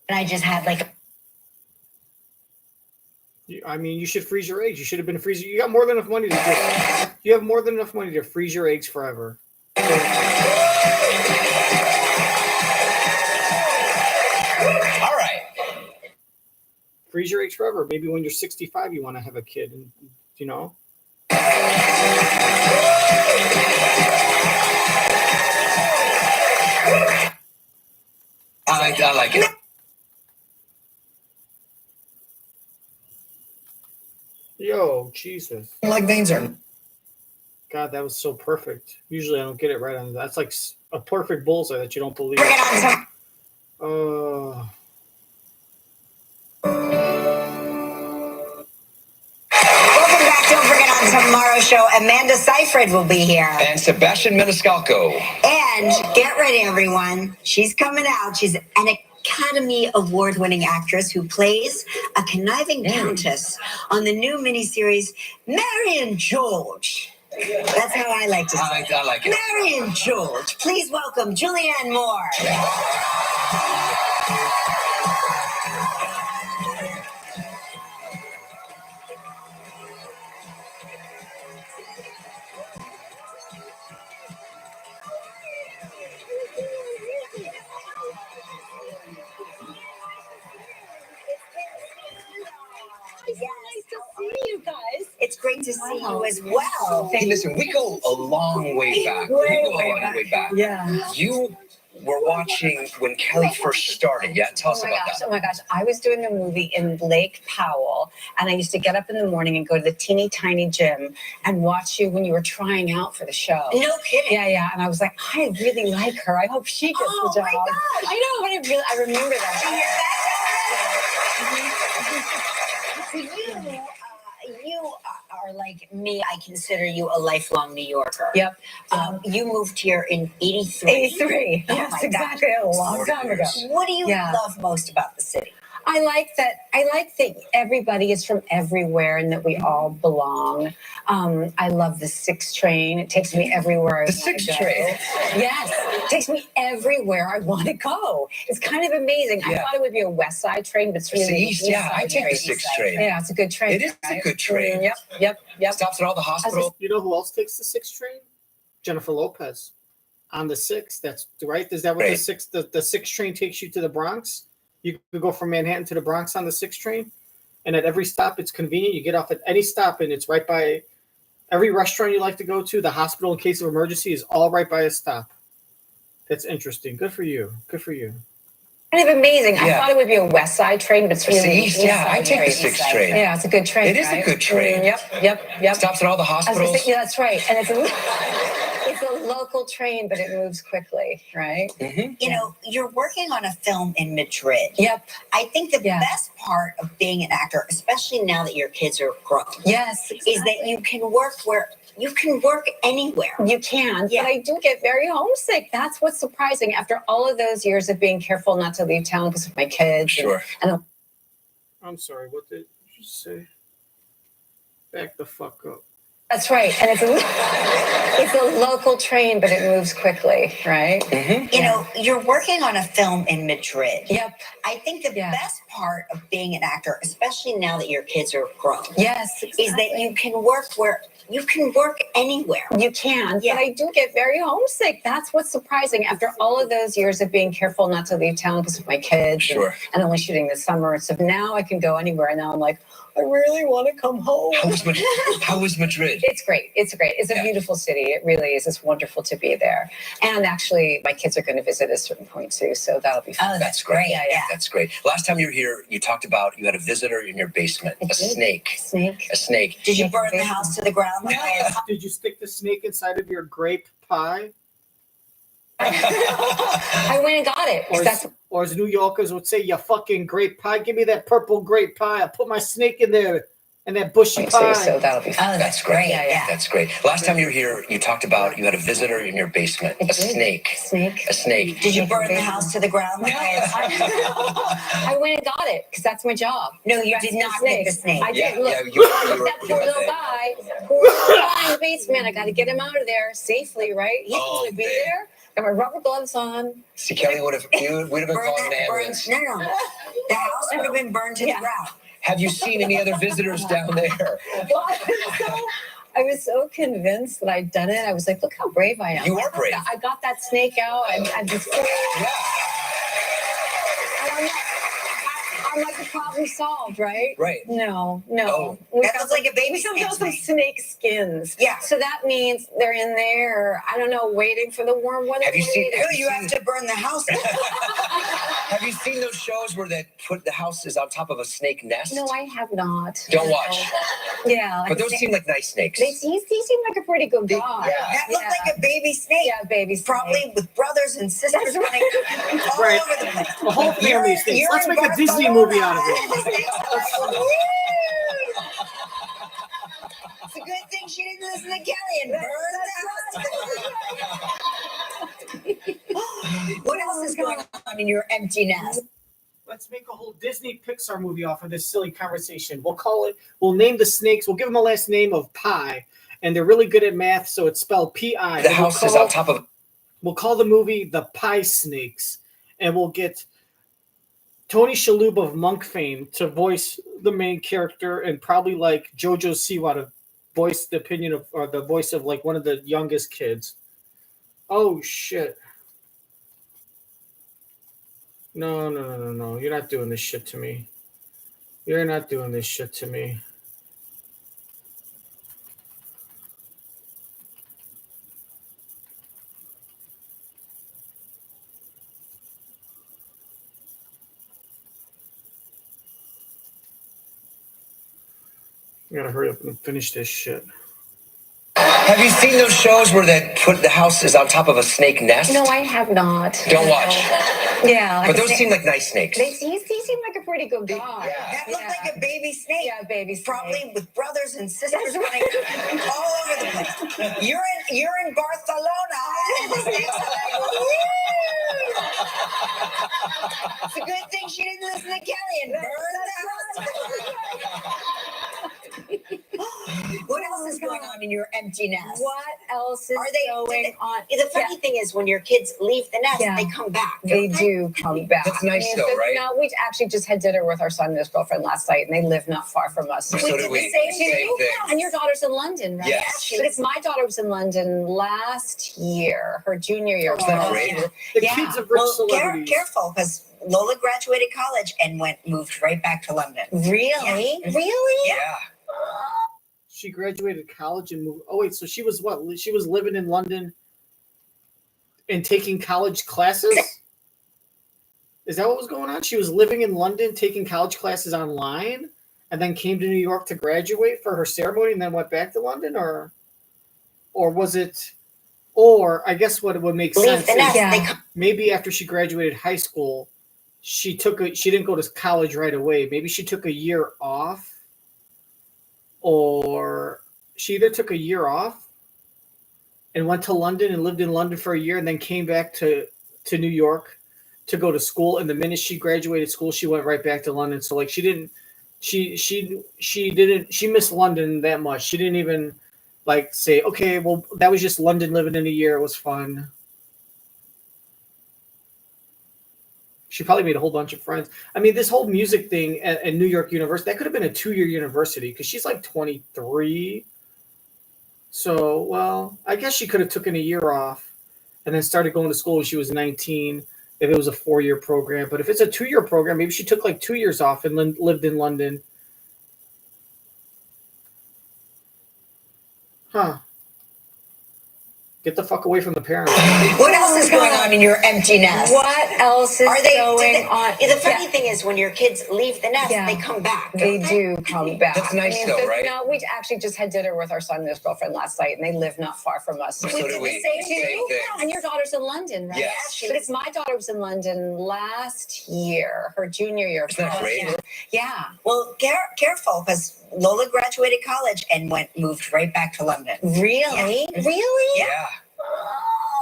And I just had like. I mean, you should freeze your eggs. You should have been freezing. You got more than enough money to just. You have more than enough money to freeze your eggs forever. All right. Freeze your eggs forever. Maybe when you're 65, you want to have a kid, and you know. I like it. Yo, Jesus. Like veins are. God, that was so perfect. Usually I don't get it right on that. That's like a perfect bullseye that you don't believe. Welcome back. Don't forget on tomorrow's show, Amanda Seyfried will be here. And Sebastian Maniscalco. And get ready, everyone. She's coming out. She's an Academy Award-winning actress who plays a conniving countess on the new miniseries Mary and George. That's how I like to say it. I like it. Mary and George. Please welcome Julianne Moore. It's great to see you as well. Hey, listen, we go a long way back. We go a long way back. Yeah. You were watching when Kelly first started. Yeah, tell us about that. Oh my gosh. I was doing a movie in Lake Powell, and I used to get up in the morning and go to the teeny tiny gym and watch you when you were trying out for the show. No kidding. Yeah. And I was like, I really like her. I hope she gets the job. My gosh. I know, but I remember that. You are like me. I consider you a lifelong New Yorker. Yep. You moved here in 83. 83. Oh Yes, my exactly. A long time ago. What do you Yeah. love most about the city? I like that everybody is from everywhere and that we all belong. I love the 6 train. It takes me everywhere I The want to 6 go. train. Yes, it takes me everywhere I want to go. It's kind of amazing. I Yeah. thought it would be a West Side train, but it's It's really the the East. East Yeah, I Side take the train. 6 train. Yeah, it's a good train. It is a good train. Yep. Stops at all the hospitals. You know who else takes the 6 train? Jennifer Lopez on the 6. That's right. Is that what Right. the 6 train takes you to the Bronx? You could go from Manhattan to the Bronx on the 6 train, and at every stop it's convenient. You get off at any stop, and it's right by every restaurant you like to go to. The hospital in case of emergency is all right by a stop. That's interesting. Good for you. Good for you. Kind of amazing. I Yeah. thought it would be a West Side train, but it's It's really the the East. East Yeah, I Side take the train. 6 train. Yeah, it's a good train. It is a right? good train. Yep. Stops at all the I was hospitals. gonna say, yeah, that's right. And it's a local train, but it moves quickly, right? You know, you're working on a film in Madrid. Yep. I think the Yeah. best part of being an actor, especially now that your kids are grown, Yes. is that you can work anywhere. You can, Yeah. but I do get very homesick. That's what's surprising. After all of those years of being careful not to leave town because of my kids. Sure. I'm sorry. What did you say? Back the fuck up. That's right. And it's a local train, but it moves quickly, right? You know, you're working on a film in Madrid. Yep. I think the Yeah. best part of being an actor, especially now that your kids are grown, Yes. is that you can work anywhere. You can, Yeah. but I do get very homesick. That's what's surprising. After all of those years of being careful not to leave town because of my kids Sure. and only shooting this summer. So now I can go anywhere. And now I'm like, I really want to come home. How was Madrid? It's great. It's great. It's a beautiful city. It really is. It's wonderful to be there. And actually, my kids are going to visit at a certain point too. So that'll be fun. Oh, That's great. Yeah. That's great. Last time you were here, you talked about you had a visitor in your basement, I a did. snake. Snake. A snake. Did you burn the house to the ground? Did you stick the snake inside of your grape pie? I went and got it. 'Cause that's Or as New Yorkers would say, you fucking grape pie. Give me that purple grape pie. I'll put my snake in there and that bushy pie. so that'll be fun. Oh, That's great. Yeah. That's great. Last time you were here, you talked about you had a visitor in your basement, I a did. snake. Snake. A snake. Did you burn the house to the ground? I went and got it because that's my job. No, you Rescue did not get the snake. I Yeah, did. Look, yeah, you were that poor with little it. guy. Poor little guy in the basement. I got to get him out of there safely, right? He's Oh, going to be babe. there. Got my rubber gloves on. See, Kelly would have been calling an ambulance. No. The house would have been burned to the Yeah. ground. Have you seen any other visitors down there? Well, I was so convinced that I'd done it. I was like, look how brave I am. You are brave. I got that snake out. I'm just. I'm like the problem solved, right? Right. No. Oh. We That looks like a baby we still snake. got some snake skins. Yeah. So that means they're in there, I don't know, waiting for the warm weather. Have you seen- waiting. No, you have to burn the house. Have you seen those shows where they put the houses on top of a snake nest? No, I have not. Don't watch. Yeah. But those seem like nice snakes. He seemed like a pretty good guy. That looked like a baby snake. Yeah, baby snake. Probably with brothers and sisters That's running all Right. over the place. The whole family stinks. You're Let's in make a Disney movie out of it. Barcelona. It's a good thing she didn't listen to Kelly and burn the house. What else is going on in your empty nest? Let's make a whole Disney Pixar movie off of this silly conversation. We'll name the snakes. We'll give them a last name of Pie. And they're really good at math, so it's spelled P-I. The house is on top of. We'll call the movie The Pie Snakes. And we'll get Tony Shalhoub of Monk fame to voice the main character, and probably like Jojo Siwa to voice the opinion of, or the voice of like one of the youngest kids. Oh shit. No. You're not doing this shit to me. You're not doing this shit to me. I gotta hurry up and finish this shit. Have you seen those shows where they put the houses on top of a snake nest? No, I have not. Don't watch. Yeah. But those seem like nice snakes. He seemed like a pretty good guy. That looked like a baby snake. Yeah, baby snake. Probably with brothers and sisters running all over the place. You're in Barcelona. And the snakes are like, It's a good thing she didn't listen to Kelly and burn the house. What else is going on in your empty nest? What else is going on? The funny thing is, when your kids leave the nest, they come back. They do come back. That's nice though, right? No, we actually just had dinner with our son and his girlfriend last night, and they live not far from us. So we did did we. the same Same thing. thing. And your daughter's in London, right? Yes. Because my daughter was in London last year, her junior year. Isn't that great? The kids of rich celebrities. Careful, because Lola graduated college and moved right back to London. Really? Yeah. Really? Yeah. She graduated college and moved. Oh wait, so she was what? She was living in London and taking college classes? Is that what was going on? She was living in London, taking college classes online, and then came to New York to graduate for her ceremony, and then went back to London, or was it? Or I guess what would make sense is maybe after she graduated high school, she didn't go to college right away. Maybe she took a year off. Or she either took a year off and went to London and lived in London for a year and then came back to New York to go to school. And the minute she graduated school, she went right back to London. So like she missed London that much. She didn't even like say, okay, well, that was just London living in a year. It was fun. She probably made a whole bunch of friends. I mean, this whole music thing at New York University, that could have been a 2-year university because she's like 23. So, well, I guess she could have taken a year off and then started going to school when she was 19 if it was a 4-year program. But if it's a 2-year program, maybe she took like 2 years off and lived in London. Huh. Get the fuck away from the parents. What else is going on in your empty nest? What else is going on? The funny thing is, when your kids leave the nest, they come back. They do come back. That's nice though, right? No, we actually just had dinner with our son and his girlfriend last night, and they live not far from us. So we did did we. the same Same thing. And your daughter's in London, right? Yes. Because my daughter was in London last year, her junior year. Isn't that great? Yeah. Well, careful, because Lola graduated college and moved right back to London. Really? Yeah. Really? Yeah.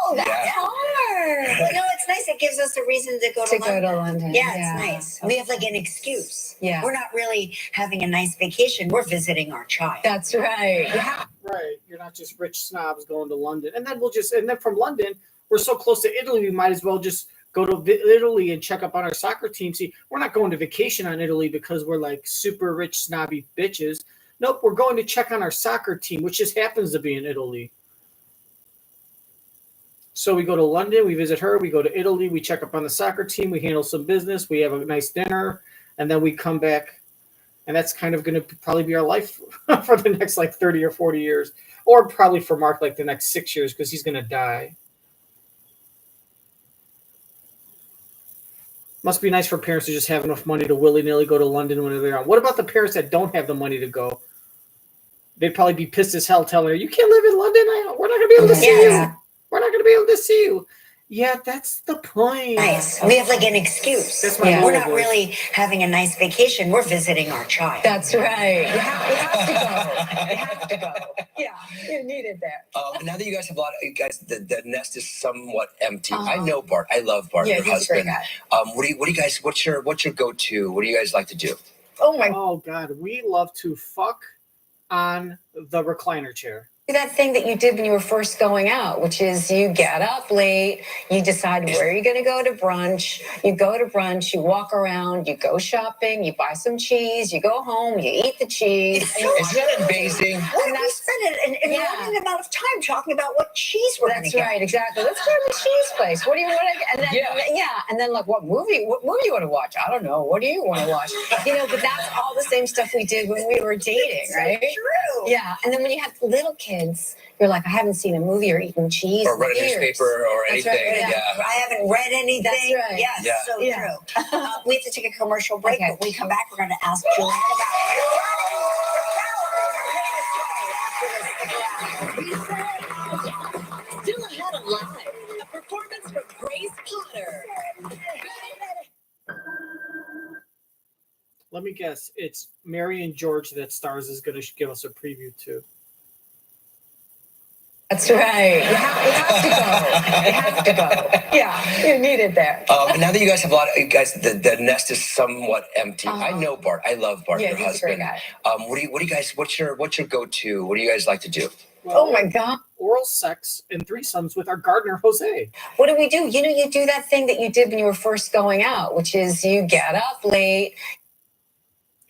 Oh, that's hard. Well, no, it's nice. It gives us a reason to go to London. Yeah, it's nice. We have like an excuse. Yeah. We're not really having a nice vacation. We're visiting our child. That's right. Yeah. Right. You're not just rich snobs going to London. And then from London, we're so close to Italy, we might as well just go to Italy and check up on our soccer team. See, we're not going to vacation on Italy because we're like super rich, snobby bitches. Nope, we're going to check on our soccer team, which just happens to be in Italy. So we go to London, we visit her, we go to Italy, we check up on the soccer team, we handle some business, we have a nice dinner, and then we come back. And that's kind of going to probably be our life for the next like 30 or 40 years. Or probably for Mark like the next 6 years because he's going to die. Must be nice for parents to just have enough money to willy-nilly go to London when they're on. What about the parents that don't have the money to go? They'd probably be pissed as hell telling her, you can't live in London. We're not going to be able to see you. We're not going to be able to see you. Yeah, that's the point. Nice. We have like an excuse. That's my We're not really having a nice vacation. We're visiting our child. That's right. You have to go. You have to go. Yeah, you needed that. Now that you guys have a lot of the nest is somewhat empty. I know Bart. I love Bart, Yeah, your he's a great husband. guy. What do you guys? What's your go-to? What do you guys like to do? Oh God, we love to fuck on the recliner chair. That thing that you did when you were first going out, which is you get up late, you decide where you're going to go to brunch, you walk around, you go shopping, you buy some cheese, you go home, you eat the cheese. Isn't that amazing? Why do we spend an inordinate amount of time talking about what cheese we're going to get? That's right, exactly. Let's go to the cheese place. What do you want to get? And then like, what movie you want to watch? I don't know. What do you want to watch? But that's all the same stuff we did when we were dating, right? So true. Yeah, and then when you have little kids, you're like, I haven't seen a movie or eaten cheese or read a newspaper or anything. Right, I haven't read anything. That's right. Yes, so true. We have to take a commercial break. Okay. When we come back, we're going to ask Julianne about Still ahead of live, a performance from Grace Potter. Let me guess. It's Mary and George that Stars is going to give us a preview to. That's right. You have to go. You have to go. Yeah, you need it there. Now that you guys have a lot of, you guys, the nest is somewhat empty. I know Bart. I love Bart, Yeah, your he's a great husband. guy. What do you guys, what's your go-to? What do you guys like to do? Oh my God. Oral sex and threesomes with our gardener, Jose. What do we do? You know, you do that thing that you did when you were first going out, which is you get up late.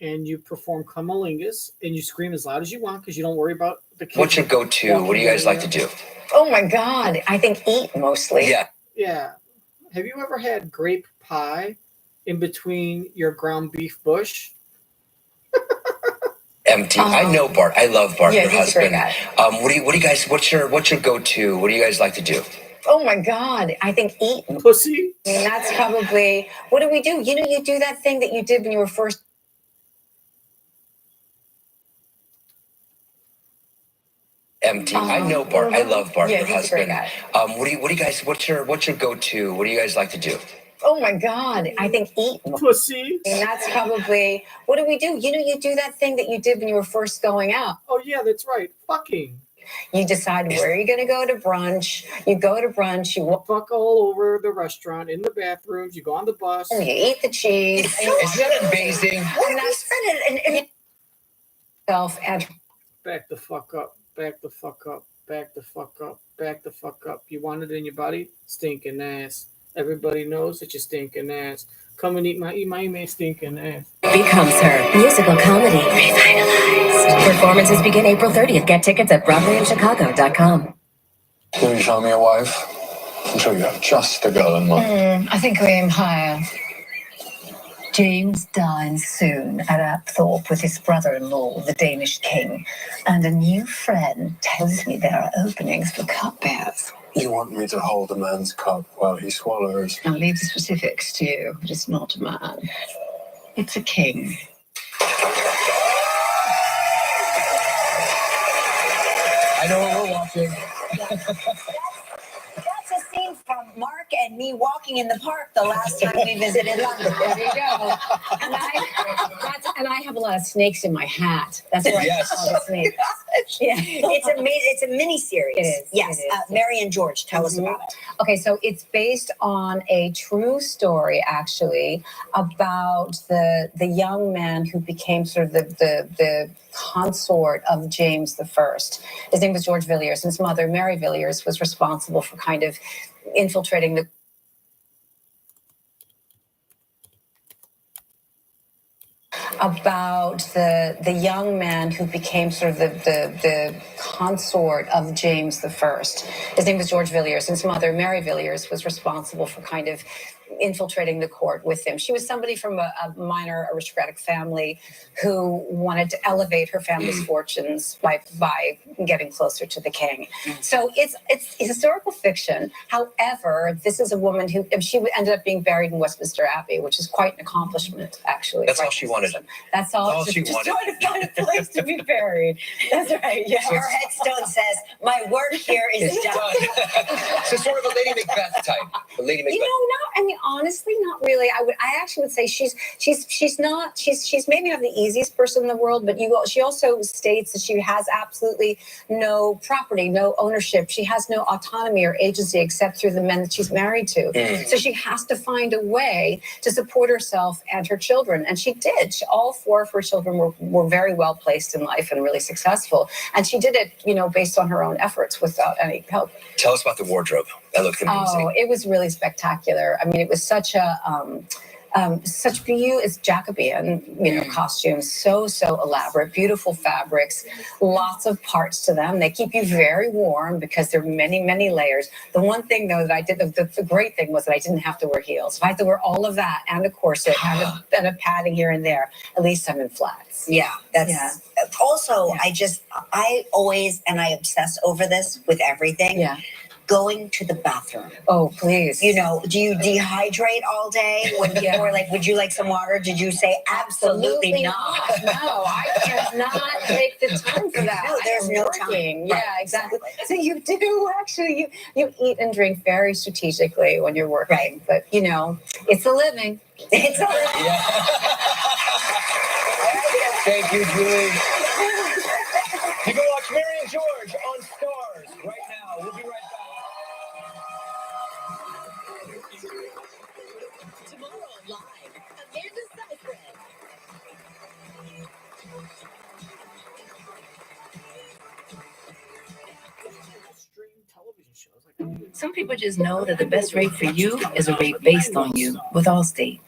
And you perform cummalingus and you scream as loud as you want because you don't worry about the kids. What's your go-to? What do you guys like to do? Oh my God. I think eat mostly. Yeah. Yeah. Have you ever had grape pie in between your ground beef bush? Empty. I know Bart. I love Bart, Yeah, your he's a great husband. guy. What do you guys, what's your go-to? What do you guys like to do? Oh my God. I think eat. Pussy. I mean, that's probably, what do we do? You know, you do that thing that you did when you were first. Empty. I know Bart. I love Bart, Yeah, your he's a great husband. guy. What do you guys, what's your go-to? What do you guys like to do? Oh my God. I think eat. Pussy. I mean, that's probably, what do we do? You know, you do that thing that you did when you were first going out. Oh, yeah, that's right. Fucking. You decide where you're going to go to brunch. You go to brunch. You fuck all over the restaurant, in the bathrooms. You go on the bus. You eat the cheese. Isn't that amazing? And that's self and Back the fuck up. Back the fuck up. Back the fuck up. Back the fuck up. You want it in your body? Stinking ass. Everybody knows that you're stinking ass. Come and eat my stinking ass. Becomes Her. Musical comedy revitalized. Performances begin April 30th. Get tickets at BroadwayInChicago.com. Will you show me your wife? I'm sure you have just a girl in mind. I think we aim higher. James dines soon at Apthorpe with his brother-in-law, the Danish king, and a new friend tells me there are openings for cupbearers. You want me to hold a man's cup while he swallows? I'll leave the specifics to you. It is not a man. It's a king. I know what we're watching. That's a scene from Mark and me walking in the park the last time we visited London. There you go. And I have a lot of snakes in my hat. That's why Yes. I call the snakes. Yeah. It's a mini series. It is. Yes. It is. Mary and George, tell us about it. Okay, so it's based on a true story, actually, about the young man who became sort of the consort of James I. His name was George Villiers, and his mother, Mary Villiers, was responsible for kind of infiltrating the about the young man who became sort of the consort of James I. His name was George Villiers, and his mother, Mary Villiers, was responsible for kind of infiltrating the court with him. She was somebody from a minor aristocratic family who wanted to elevate her family's fortunes by getting closer to the king. So it's historical fiction. However, this is a woman who she ended up being buried in Westminster Abbey, which is quite an accomplishment, actually. That's all she wanted. That's all she just wanted. trying to find a place to be buried. That's right. Yeah. Her headstone says, "My work here is done." So sort of a Lady Macbeth type. A Lady Macbeth. You know, no, I mean, honestly, not really. I actually would say she's maybe not the easiest person in the world, but she also states that she has absolutely no property, no ownership. She has no autonomy or agency except through the men that she's married to. So she has to find a way to support herself and her children, and she did. All four of her children were very well placed in life and really successful, and she did it, based on her own efforts without any help. Tell us about the wardrobe. That looked amazing. Oh, it was really spectacular. I mean, it was such beautiful, Jacobean, costumes, so elaborate, beautiful fabrics, lots of parts to them. They keep you very warm because there are many layers. The one thing though that I did, the great thing was that I didn't have to wear heels. If I had to wear all of that and a corset and a padding here and there, at least I'm in flats. Yeah, also, I always, and I obsess over this with everything. Yeah. Going to the bathroom. Oh, please. Do you dehydrate all day? Or would you like some water? Did you say absolutely not? No, I cannot take the time for that. No, there's no time. Right, Yeah, exactly. So you do actually, you eat and drink very strategically when you're working. Right. But, it's a living. It's a living. Yeah. Thank you, Julie. You can watch Mary and George on Stars right now. Some people just know that the best rate for you is a rate based on you with Allstate.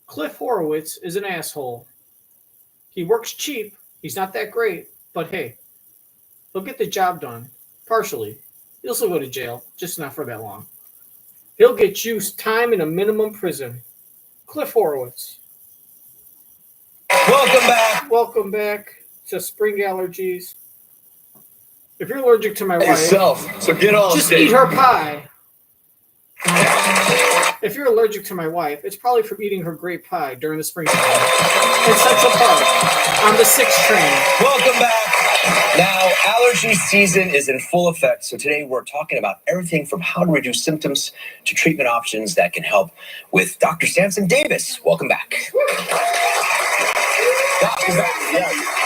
Cliff Horowitz is an asshole. He works cheap. He's not that great, but hey, he'll get the job done. Partially. He'll still go to jail, just not for that long. He'll get you time in a minimum prison. Cliff Horowitz. Welcome back. Welcome back to Spring Allergies. If you're allergic to my wife, Yourself. So get all just state. eat her pie. If you're allergic to my wife, it's probably from eating her grape pie during the springtime. In Central Park, on the 6 train. Welcome back. Now, allergy season is in full effect. So today we're talking about everything from how to reduce symptoms to treatment options that can help with Dr. Sampson Davis. Welcome back. Doctor back. Yeah.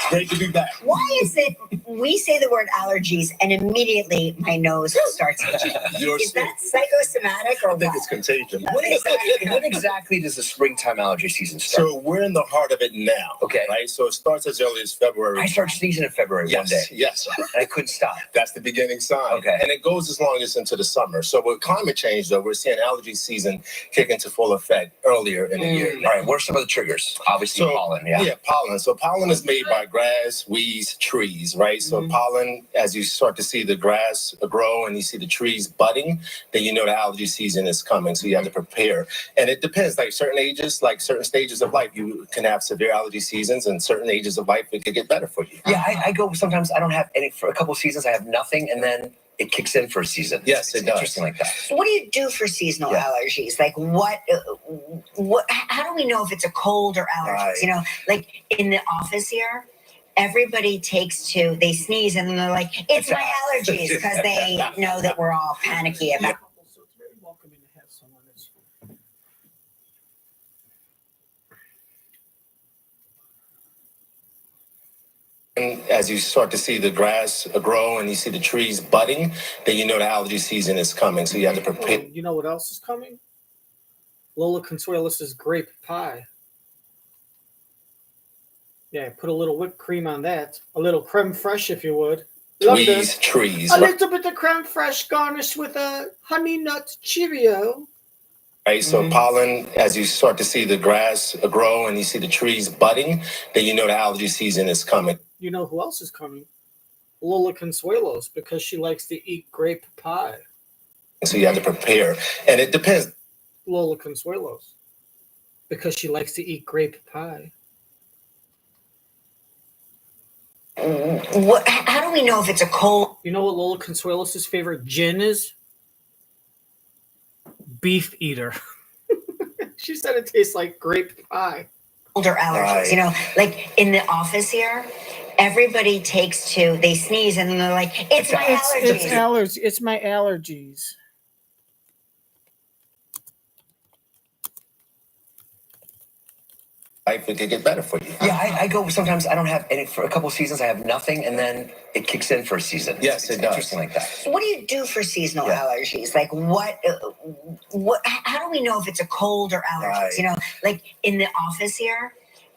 Great to be back. Why is it we say the word allergies and immediately my nose starts itching? Is that psychosomatic or I think what? it's contagion. When exactly does the springtime allergy season start? So we're in the heart of it now. Okay. Right? So it starts as early as February. I start sneezing in February one day. Yes. And I couldn't stop. That's the beginning sign. Okay. And it goes as long as into the summer. So with climate change, though, we're seeing allergy season kick into full effect earlier in the year. All right, what are some of the triggers? Obviously, pollen, Yeah, pollen. So pollen is made by grass, weeds, trees, right? So pollen, as you start to see the grass grow and you see the trees budding, then you know the allergy season is coming. So you have to prepare. And it depends, like certain ages, like certain stages of life, you can have severe allergy seasons, and certain ages of life, it could get better for you. Yeah, I go, sometimes I don't have any, for a couple of seasons, I have nothing, and then it kicks in for a season. Yes, it's it does. Interesting like that. So what do you do for seasonal allergies? Like what, how do we know if it's a cold or allergies? Right. You know, like in the office here, everybody they sneeze and then they're like, it's my allergies, because they know that we're all panicky about So it's very welcoming to have someone that's And as you start to see the grass grow and you see the trees budding, then you know the allergy season is coming. So you have to prepare. You know what else is coming? Lola Consuelos's grape pie. Yeah, put a little whipped cream on that. A little creme fraiche, if you would. Love this. Trees. A little bit of creme fraiche garnished with a honey nut Cheerio. Right, so pollen, as you start to see the grass grow and you see the trees budding, then you know the allergy season is coming. You know who else is coming? Lola Consuelos, because she likes to eat grape pie. So you have to prepare. And it depends. Lola Consuelos, because she likes to eat grape pie. how do we know if it's a cold? You know what Lola Consuelos' favorite gin is? Beef eater. She said it tastes like grape pie. Older allergies, Right. you know, like in the office here, everybody they sneeze and then they're like, it's my allergies. It's my allergies. Life, it could get better for you. Yeah, I go, sometimes I don't have any, for a couple of seasons, I have nothing, and then it kicks in for a season. Yes, it does. Interesting like that. What do you do for seasonal allergies? Like how do we know if it's a cold or allergies? Right. You know, like in the office here,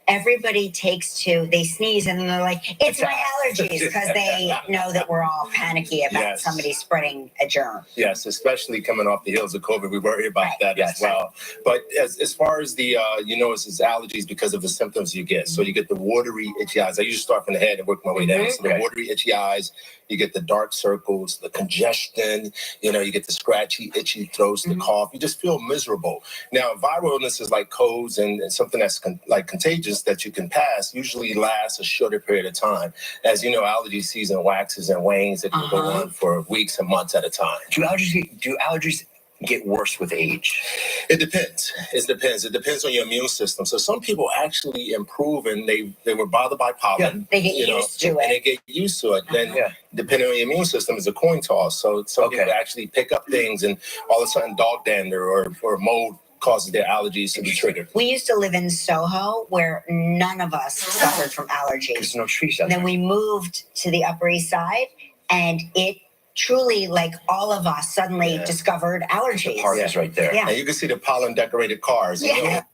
everybody they sneeze and then they're like, it's my allergies, because they know that we're all panicky about somebody spreading a germ. Yes, especially coming off the heels of COVID, we worry about that as well. But as far as the, it's allergies because of the symptoms you get. So you get the watery, itchy eyes. I usually start from the head and work my way down. So the watery, itchy eyes, you get the dark circles, the congestion, you get the scratchy, itchy throats, the cough. You just feel miserable. Now, viral illnesses like colds and something that's contagious that you can pass usually lasts a shorter period of time. As you know, allergy season waxes and wanes. It can go on for weeks and months at a time. Do allergies get worse with age? It depends. It depends on your immune system. So some people actually improve and they were bothered by pollen. They get used to it. And they get used to it. Then depending on your immune system is a coin toss. So some people actually pick up things and all of a sudden dog dander or mold causes their allergies to be triggered. We used to live in Soho where none of us suffered from allergies. There's no trees out Then we moved to the Upper East Side, and it truly, like all of us, suddenly discovered allergies. The park is right there. Yeah. And you can see the pollen decorated cars. Yeah.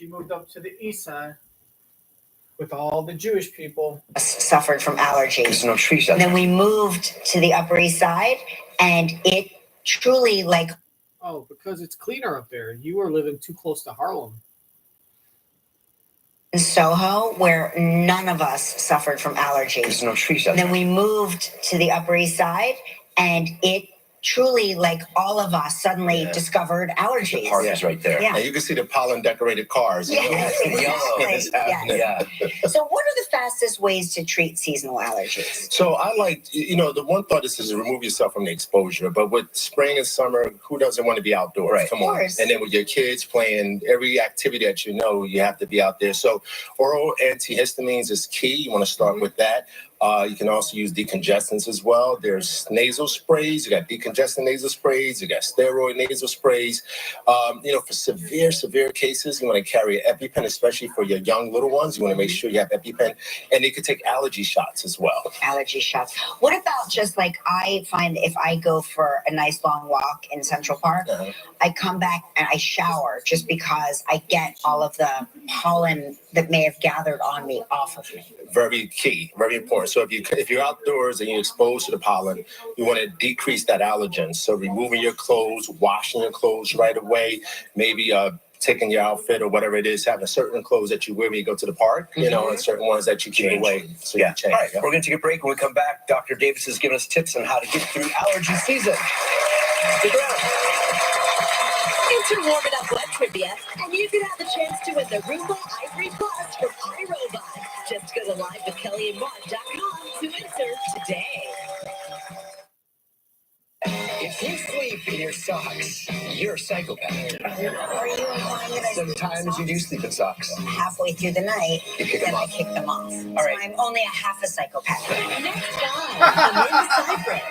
She moved up to the east side with all the Jewish people. Suffered from allergies. There's no trees out And then there. we moved to the Upper East Side, and it truly like. Oh, because it's cleaner up there. You are living too close to Harlem. In Soho, where none of us suffered from allergies. There's no trees out And then there. we moved to the Upper East Side, and it truly, like all of us, suddenly discovered allergies. The park is right there. Yeah. And you can see the pollen decorated cars. Yes, Exactly. Yeah. So, what are the fastest ways to treat seasonal allergies? So I like, the one thought is to remove yourself from the exposure. But with spring and summer, who doesn't want to be outdoors? Right. Come Of on. course. And then with your kids playing every activity that you have to be out there. So oral antihistamines is key. You want to start with that. You can also use decongestants as well. There's nasal sprays. You got decongestant nasal sprays. You got steroid nasal sprays. For severe cases, you want to carry an EpiPen, especially for your young little ones. You want to make sure you have EpiPen. And you can take allergy shots as well. Allergy shots. What about just like I find if I go for a nice long walk in Central Park, I come back and I shower just because I get all of the pollen that may have gathered on me off of me. Very key, very important. So if you're outdoors and you're exposed to the pollen, you want to decrease that allergen. So removing your clothes, washing your clothes right away, maybe taking your outfit or whatever it is, having certain clothes that you wear when you go to the park, and certain ones that you keep away. So you change. All right, we're going to take a break. When we come back, Dr. Davis is giving us tips on how to get through allergy season. Stick around. Enter Warm It Up Web Trivia, and you could have the chance to win the Roomba i3 Plus from iRobot. Just go to livewithkellyandmark.com to enter today. If you sleep in your socks, you're a psychopath. Are you implying that I Sometimes you do sleep in socks. halfway through the night, then I kick them off? All right. So I'm only a half a psychopath. Next time, Amanda Seyfried.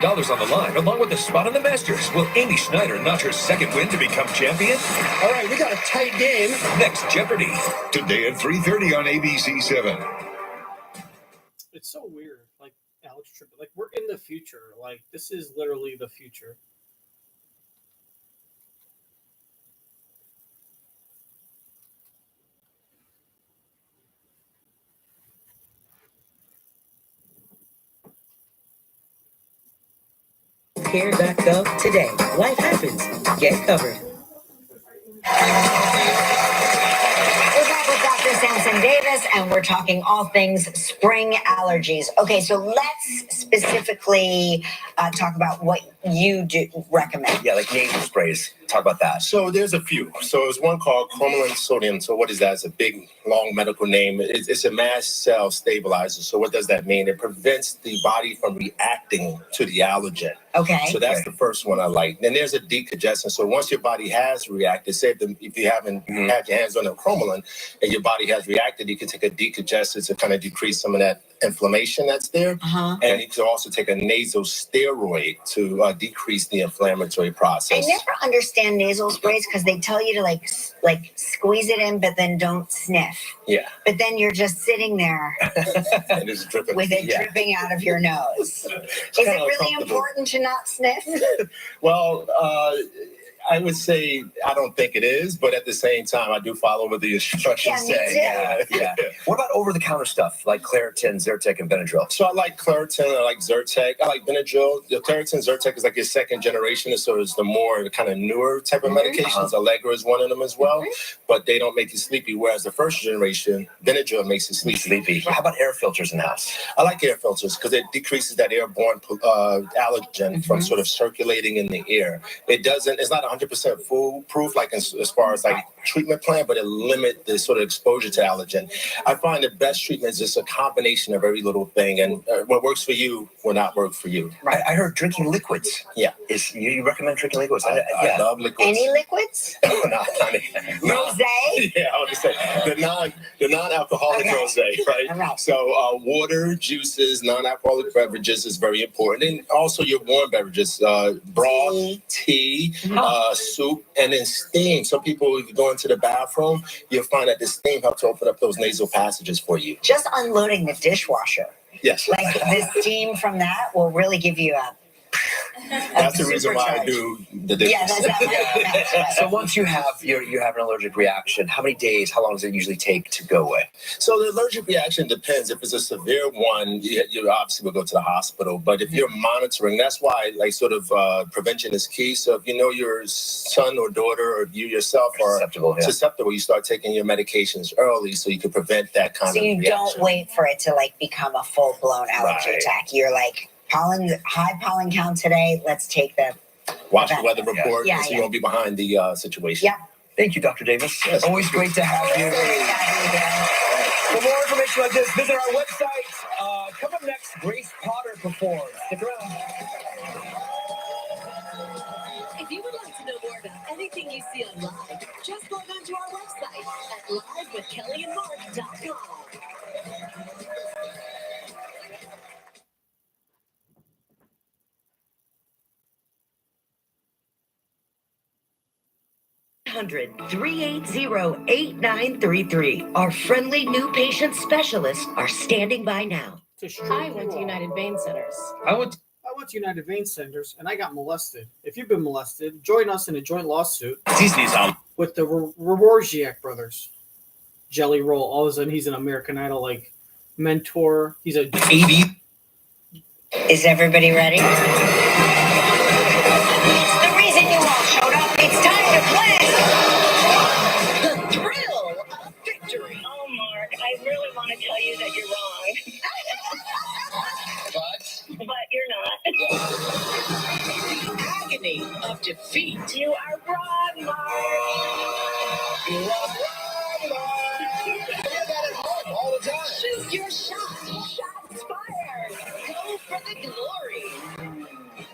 $1 on the line, along with a spot on the Masters. Will Amy Schneider notch her second win to become champion? All right, we got a tight game. Next Jeopardy! Today at 3:30 on ABC7. It's so weird. Like Alex Tripp, like we're in the future. Like this is literally the future. Care.gov today. Life happens. Get covered. We're back with Dr. Sampson Davis, and we're talking all things spring allergies. Okay, so let's specifically talk about what you do recommend. Yeah, like nasal sprays. Talk about that. So there's a few. So there's one called cromolyn sodium. So what is that? It's a big, long medical name. It's a mast cell stabilizer. So what does that mean? It prevents the body from reacting to the allergen. Okay. So that's the first one I like. Then there's a decongestant. So once your body has reacted, say if you haven't had your hands on a cromolyn and your body has reacted, you can take a decongestant to kind of decrease some of that inflammation that's there. And you can also take a nasal steroid to decrease the inflammatory process. I never understand nasal sprays because they tell you to like squeeze it in, but then don't sniff. Yeah. But then you're just sitting there And it's dripping. with it dripping out of your nose. Is it kinda really uncomfortable. important to not sniff? Well, I would say I don't think it is, but at the same time, I do follow what the instructions Yeah, me say. too. Yeah. What about over-the-counter stuff like Claritin, Zyrtec, and Benadryl? So I like Claritin, I like Zyrtec, I like Benadryl. The Claritin, Zyrtec is like your second generation, so it's the more kind of newer type of medications. Allegra is one of them as well, but they don't make you sleepy. Whereas the first generation, Benadryl makes you sleepy. How about air filters in the house? I like air filters because it decreases that airborne allergen from sort of circulating in the air. It's not 100% foolproof, like as far as like treatment plan, but it limits the sort of exposure to allergen. I find the best treatment is just a combination of every little thing, and what works for you will not work for you. Right. I heard drinking liquids. Yeah. You recommend drinking liquids? I love liquids. Any liquids? No, honey. No. Rosé? Yeah, I would just say the non-alcoholic rosé, right? Right. So water, juices, non-alcoholic beverages is very important, and also your warm beverages, broth, tea, soup, and then steam. Some people, if you're go into the bathroom, you'll find that this steam helps open up those nasal passages for you. Just unloading the dishwasher. Yes. Like the steam from that will really give you a. That's the reason why I do the dishes. Yeah, So once you have an allergic reaction, how many days, how long does it usually take to go away? So the allergic reaction depends. If it's a severe one, you obviously will go to the hospital. But if you're monitoring, that's why prevention is key. So if you know your son or daughter or you yourself are susceptible, you start taking your medications early so you can prevent that kind of reaction. So you don't wait for it to become a full-blown allergy attack. You're like, high pollen count today. Let's take the watch the weather report so you won't be behind the situation. Yeah. Thank you, Dr. Davis. Yes. Always great to have you. For more information like this, visit our website. Coming up next, Grace Potter performs. Stick around. If you would like to know more about anything you see on live, just log on to our website at livewithkellyandmark.com. 380-8933. Our friendly new patient specialists are standing by now. I went to United Vein Centers. I went to United Vein Centers and I got molested. If you've been molested, join us in a joint lawsuit with the Rorschach brothers. Jelly Roll. All of a sudden, he's an American Idol mentor. He's a 80. Is everybody ready? It's the reason you all showed up. It's time to play. The thrill of victory. Oh, Mark, I really want to tell you that you're wrong. But you're not. The agony of defeat. You are wrong, Mark. You are wrong, Mark. You hear that at home all the time. Shoot your shot. Shots fired. Go for the glory.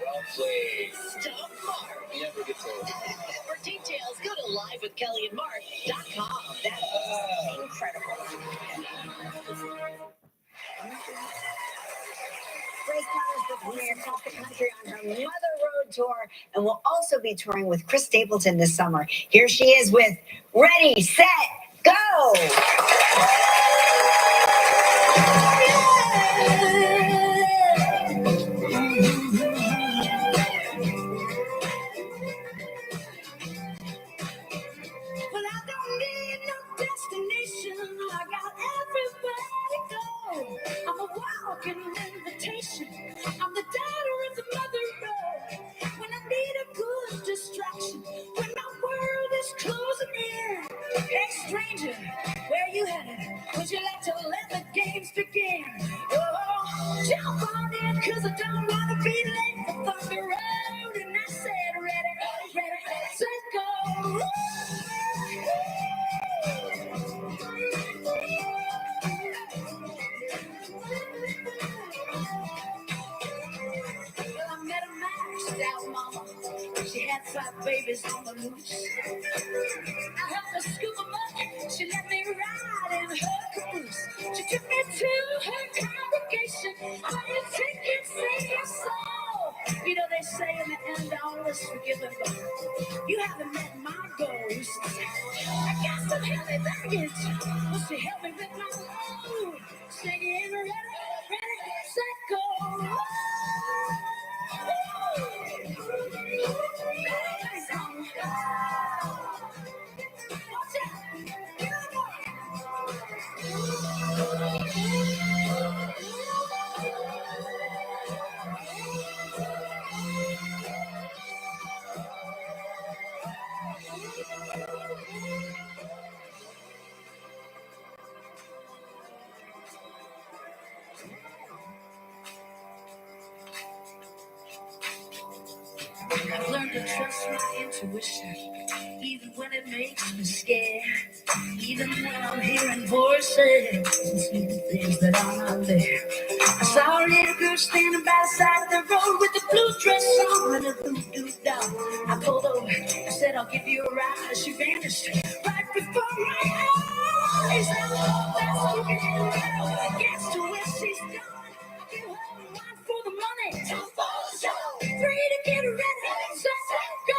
Well played. Stop Mark. Never gets old. For details, go to livewithkellyandmark.com. That's incredible. Grace Potter's performing across the country on her Mother Road tour and will also be touring with Chris Stapleton this summer. Here she is with Ready, Set, Go! Well, I don't need no destination. I got everywhere to go. I'm a walking invitation. I'm the daughter of the Mother Road. When I need a good distraction, when my world is closing in. Hey, stranger, where you headed? Would you like to let the games begin? Oh, jump on in, 'cause I don't want to be late for Thunder Road. And I said, ready, ready, set, go. Well, I met a maxed out mama. She had 5 babies on the loose. I helped her scoop them up. She let me ride in her caboose. She took me to her congregation. Where you think you save your soul? You know they say in the end all is forgiven, but you haven't met my ghost. I got some heavy baggage. Will she help me with my load? Singing ready, ready, set, go. I've learned to trust my intuition, even when it makes me scared. Even when I'm hearing voices and seeing things that are not there. I saw a little girl standing by the side of the road with a blue dress on and a voodoo doll. I pulled over, I said, I'll give you a ride. She vanished right before my eyes. I hope that's looking at the girl gets to where she's gone. I give her one for the money, 2 for the show, 3 to get ready, set, go.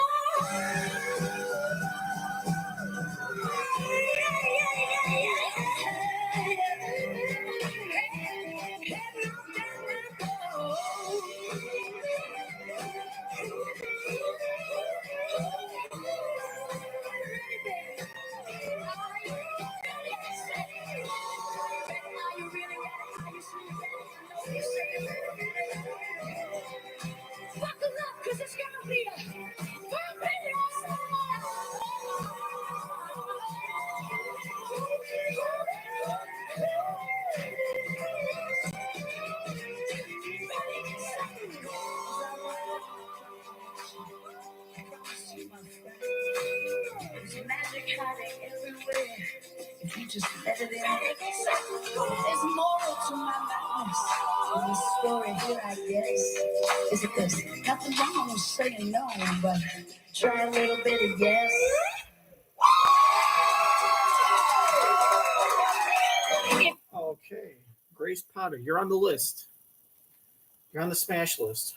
to my madness. And the story here, I guess, is that there's nothing wrong with saying no, but try a little bit of yes. Okay, Grace Potter, you're on the list. You're on the smash list.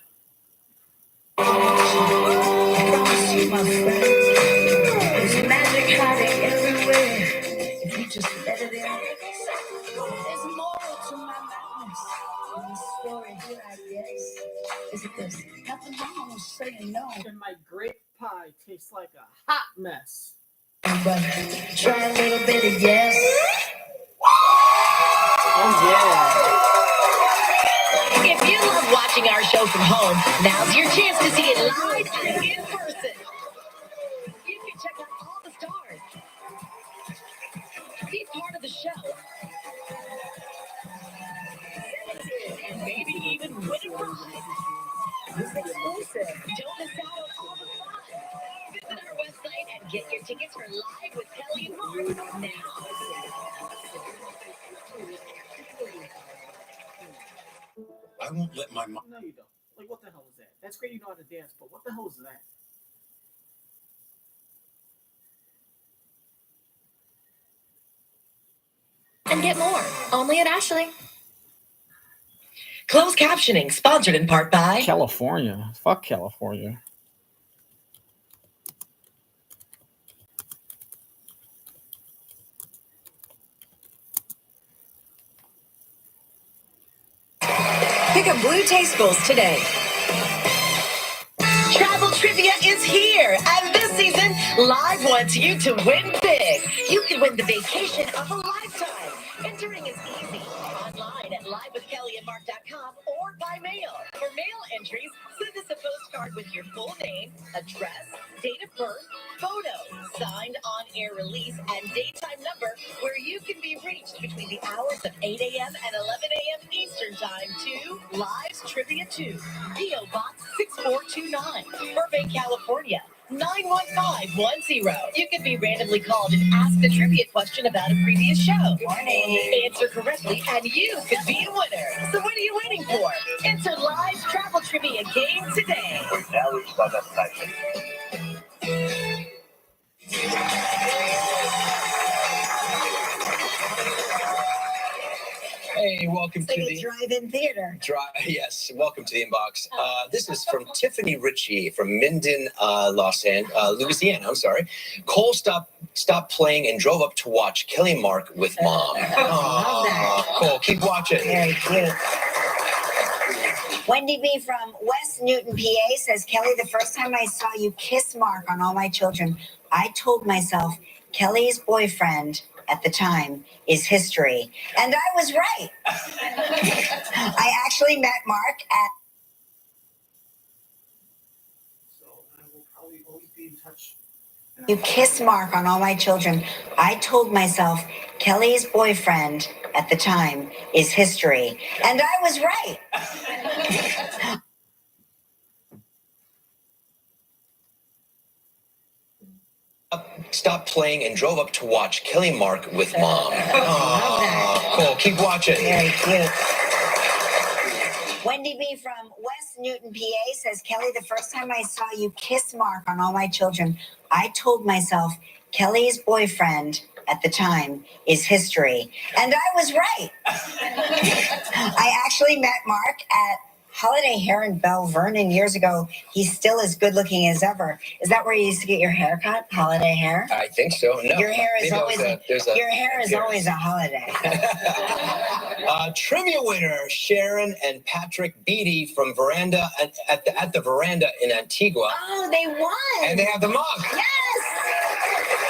I promise you, my friend, there's magic hiding everywhere. If you just let it in, there's more to my madness. And the story here, I guess, is that there's nothing wrong with saying no. And my grape pie tastes like a hot mess. But try a little bit of yes. Oh, If you love watching our show from home, now's your chance to see it live and in person. You can check out all the stars, be part of the show, and maybe even win a prize. It's exclusive. Don't miss out on all the fun. Visit our website and get your tickets for Live with Kelly and Mark now. I won't let my mom. No, you don't. Like, what the hell is that? That's great you know how to dance, but what the hell is that? And get more, only at Ashley. Closed captioning sponsored in part by California. Fuck California. Pick up Blue Tastefuls today. Travel Trivia is here, and this season, Live wants you to win big. You can win the vacation of a lifetime. Entering is easy. Online at livewithkellyandmark.com or by mail. For mail entries, send us a postcard with your full name, address, date of birth, photo, signed on-air release, and daytime number where you can be reached between the hours of 8 a.m. and 11 a.m. Eastern Time to Live's Trivia 2, P.O. Box 6429, Burbank, California, 91510. You can be randomly called and ask the trivia question about a previous show. Answer correctly and you could be a winner. So what are you waiting for? Enter Live's Travel Trivia game today. Hey, welcome It's like to a the drive-in theater. Yes, welcome to the inbox. This is from Tiffany Ritchie from Minden, Louisiana. I'm sorry. Cole stopped playing and drove up to watch Kelly and Mark with Mom. Love that. Cole, keep watching. Very cute. Wendy B. from West Newton, PA says, Kelly, the first time I saw you kiss Mark on All My Children, I told myself Kelly's boyfriend at the time is history. And I was right. I actually met Mark at... So I will probably always be in touch. You kiss Mark on All My Children. I told myself Kelly's boyfriend at the time is history. And I was right. Stopped playing and drove up to watch Kelly and Mark with Mom. Cole, keep watching. Very cute. Wendy B. from West Newton, PA says, Kelly, the first time I saw you kiss Mark on All My Children, I told myself Kelly's boyfriend at the time is history. And I was right. I actually met Mark at Holiday Hair in Belle Vernon years ago. He's still as good looking as ever. Is that where you used to get your hair cut? Holiday Hair? I think so. No. Your hair is Maybe always your hair is always a holiday. Trivia winner Sharon and Patrick Beatty from Veranda at the Veranda in Antigua. Oh, they won. And they have the mug. Yes.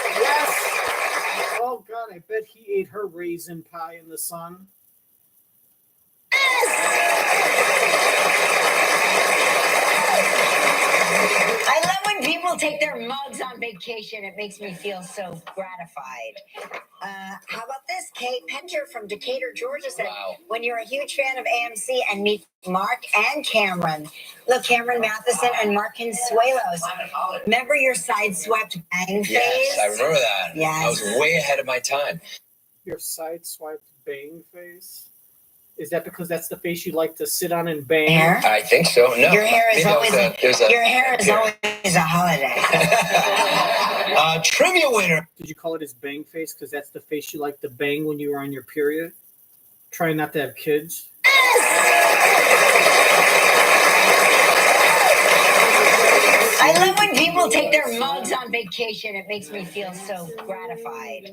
Yes. Oh God, I bet he ate her raisin pie in the sun. I love when people take their mugs on vacation. It makes me feel so gratified. How about this? Kate Penter from Decatur, Georgia said, when you're a huge fan of AMC and meet Mark and Cameron. Look, Cameron Matheson and Mark Consuelos. Remember your sideswept bang phase? Yes, I remember that. Yes. I was way ahead of my time. Your sideswiped bang face. Is that because that's the face you like to sit on and bang? Hair? I think so. No. Your hair is maybe always your hair is always a holiday. Trivia winner. Did you call it his bang face because that's the face you like to bang when you were on your period? Trying not to have kids? I love when people take their mugs on vacation. It makes me feel so gratified.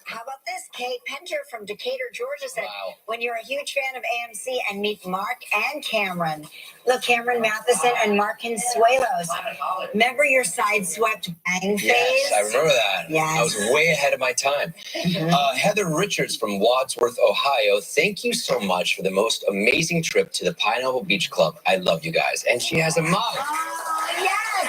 How about this? Kay Penter from Decatur, Georgia said, when you're a huge fan of AMC and meet Mark and Cameron. Look, Cameron Matheson and Mark Consuelos. Remember your side-swept bang face? Yes, I remember that. Yes. I was way ahead of my time. Heather Richards from Wadsworth, Ohio. Thank you so much for the most amazing trip to the Pineapple Beach Club. I love you guys. And she has a mug. Yes.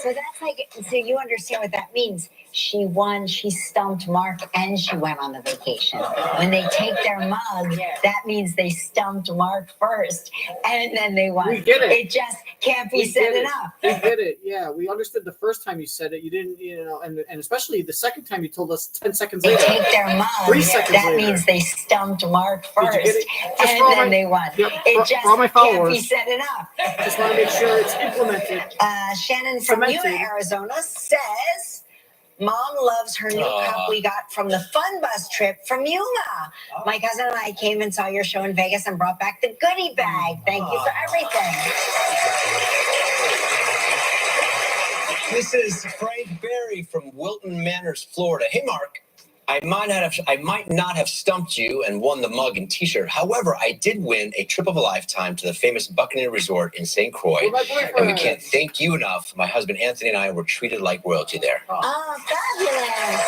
So that's like, so you understand what that means. She won, she stumped Mark, and she went on the vacation. When they take their mug, that means they stumped Mark first, and then they won. We get it. It just can't be said enough. We get it. Yeah, we understood the first time you said it. You didn't, and especially the second time you told us 10 seconds They later. take their mug, 3 seconds that later. means they stumped Mark Did you get first, it? Just and for all then my- they won. Yep, It for just all my can't be followers. said enough. Just want to make sure it's implemented. Shannon from Cemented. Yuma, Arizona says, Mom loves her new cup we got from the Fun Bus trip from Yuma. My cousin and I came and saw your show in Vegas and brought back the goodie bag. Thank you for everything. This is Frank Berry from Wilton Manors, Florida. Hey, Mark. I might not have stumped you and won the mug and T-shirt. However, I did win a trip of a lifetime to the famous Buccaneer Resort in St. Croix, and we can't thank you enough. My husband Anthony and I were treated like royalty there. Oh, fabulous.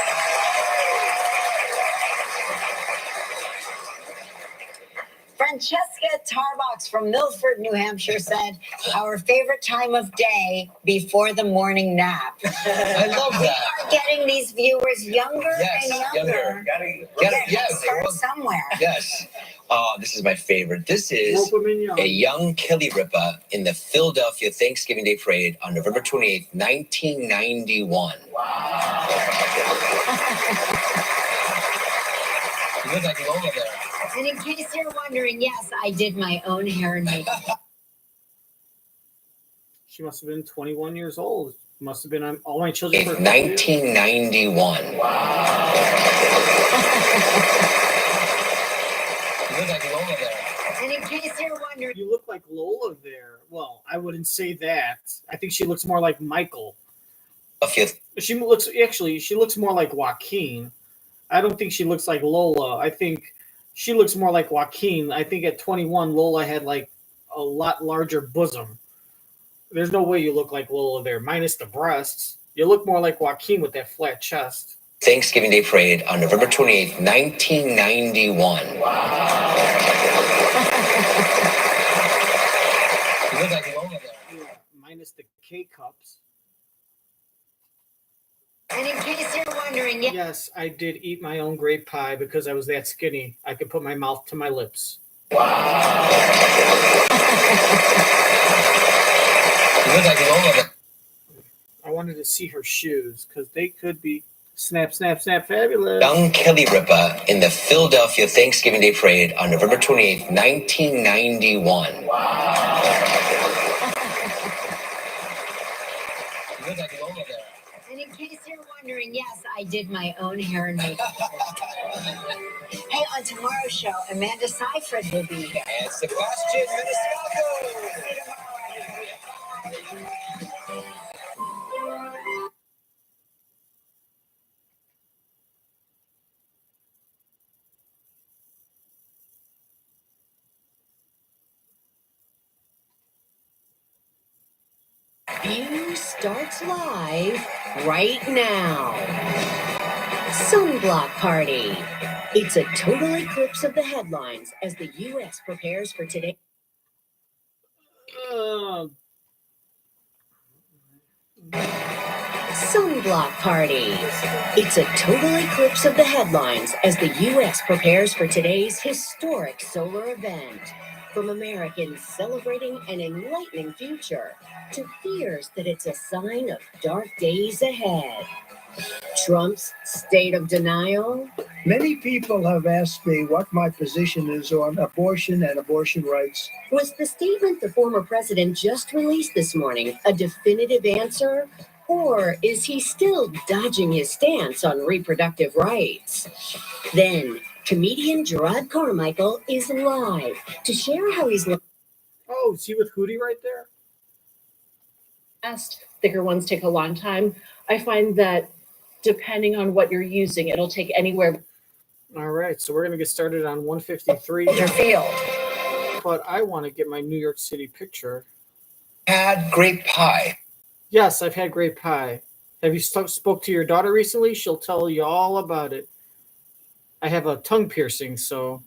Francesca Tarbox from Milford, New Hampshire said, our favorite time of day before the morning nap. I love that. We are getting these viewers younger Yes, and younger. Yes. Start somewhere. Yes. This is my favorite. This is a young Kelly Ripa in the Philadelphia Thanksgiving Day Parade on November 28th, 1991. Wow. You look like Lola there. And in case you're wondering, yes, I did my own hair and makeup. She must have been 21 years old. Must have been on All My Children. In 1991. Wow. You look like Lola there. And in case you're wondering, You look like Lola there. Well, I wouldn't say that. I think she looks more like Michael. She looks more like Joaquin. I don't think she looks like Lola. I think she looks more like Joaquin. I think at 21, Lola had like a lot larger bosom. There's no way you look like Lola there, minus the breasts. You look more like Joaquin with that flat chest. Thanksgiving Day Parade on November 28th, 1991. Wow. You look like Lola there. Yeah, minus the K-cups. and in case you're wondering, Yes, I did eat my own grape pie because I was that skinny. I could put my mouth to my lips. Wow. You look like Lola there. I wanted to see her shoes because they could be snap, snap, snap fabulous. Young Kelly Ripa in the Philadelphia Thanksgiving Day Parade on November 28th, 1991. Wow. You look like Lola there. and in case you're wondering, yes, I did my own hair and makeup. Hey, on tomorrow's show, Amanda Seyfried will be here. And Sebastian Maniscalco. View starts live right now. Sunblock Party. It's a total eclipse of the headlines as the U.S. prepares for today. Sunblock Party. It's a total eclipse of the headlines as the U.S. prepares for today's historic solar event. From Americans celebrating an enlightening future to fears that it's a sign of dark days ahead. Trump's state of denial? Many people have asked me what my position is on abortion and abortion rights. Was the statement the former president just released this morning a definitive answer? Or is he still dodging his stance on reproductive rights? Then, comedian Gerard Carmichael is live to share how he's Oh, is he with Hootie right there? Fast, thicker ones take a long time. I find that depending on what you're using, it'll take anywhere. All right, so we're going to get started on 153. your field. But I want to get my New York City picture. Had GRAPEpie. Yes, I've had GRAPEpie. Have you spoke to your daughter recently? She'll tell you all about it. I have a tongue piercing, so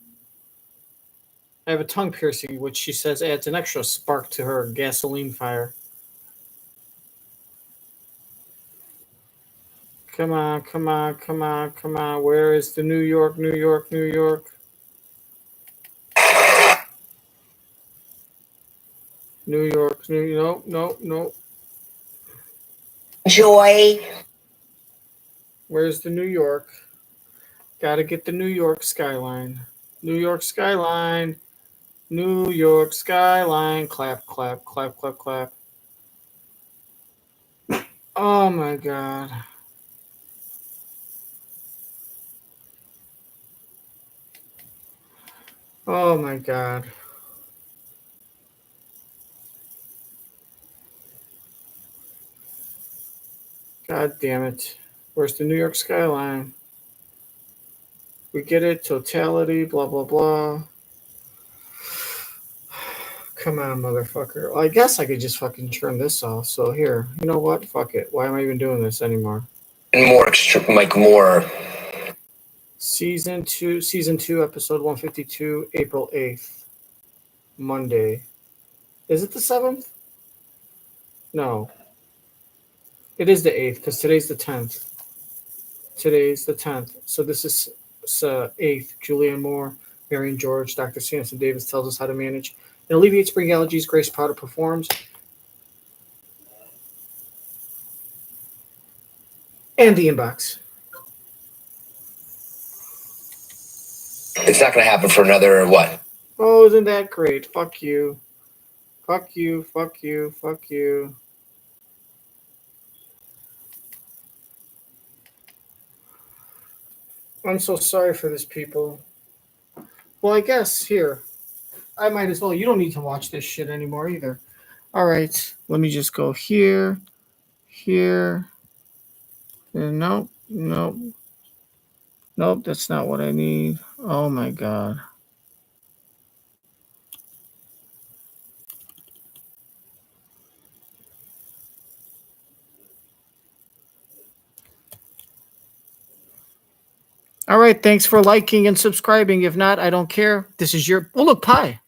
I have a tongue piercing, which she says adds an extra spark to her gasoline fire. Come on, come on, come on, come on. Where is the New York, New York, New York? New York, no. Joy. Where's the New York? Gotta get the New York skyline. New York skyline. New York skyline. Clap, clap, clap, clap, clap. Oh my God. Oh my God. God damn it. Where's the New York skyline? We get it. Totality, blah, blah, blah. Come on, motherfucker. Well, I guess I could just fucking turn this off. So here, you know what? Fuck it. Why am I even doing this anymore? And more extreme, like more. Season 2, episode 152, April 8th, Monday. Is it the 7th? No. It is the 8th because today's the 10th. Today's the 10th. So this is 8th. Julianne Moore, Marion George, Dr. Sampson Davis tells us how to manage and alleviate spring allergies. Grace Powder performs. And the inbox. It's not going to happen for another, what? Oh, isn't that great? Fuck you. Fuck you, fuck you, fuck you. I'm so sorry for this, people. Well, I guess here, I might as well. You don't need to watch this shit anymore either. All right, let me just go here, here. Nope, nope. Nope, that's not what I need. Oh my God. All right, thanks for liking and subscribing. If not, I don't care. This is your... Oh, look, pie.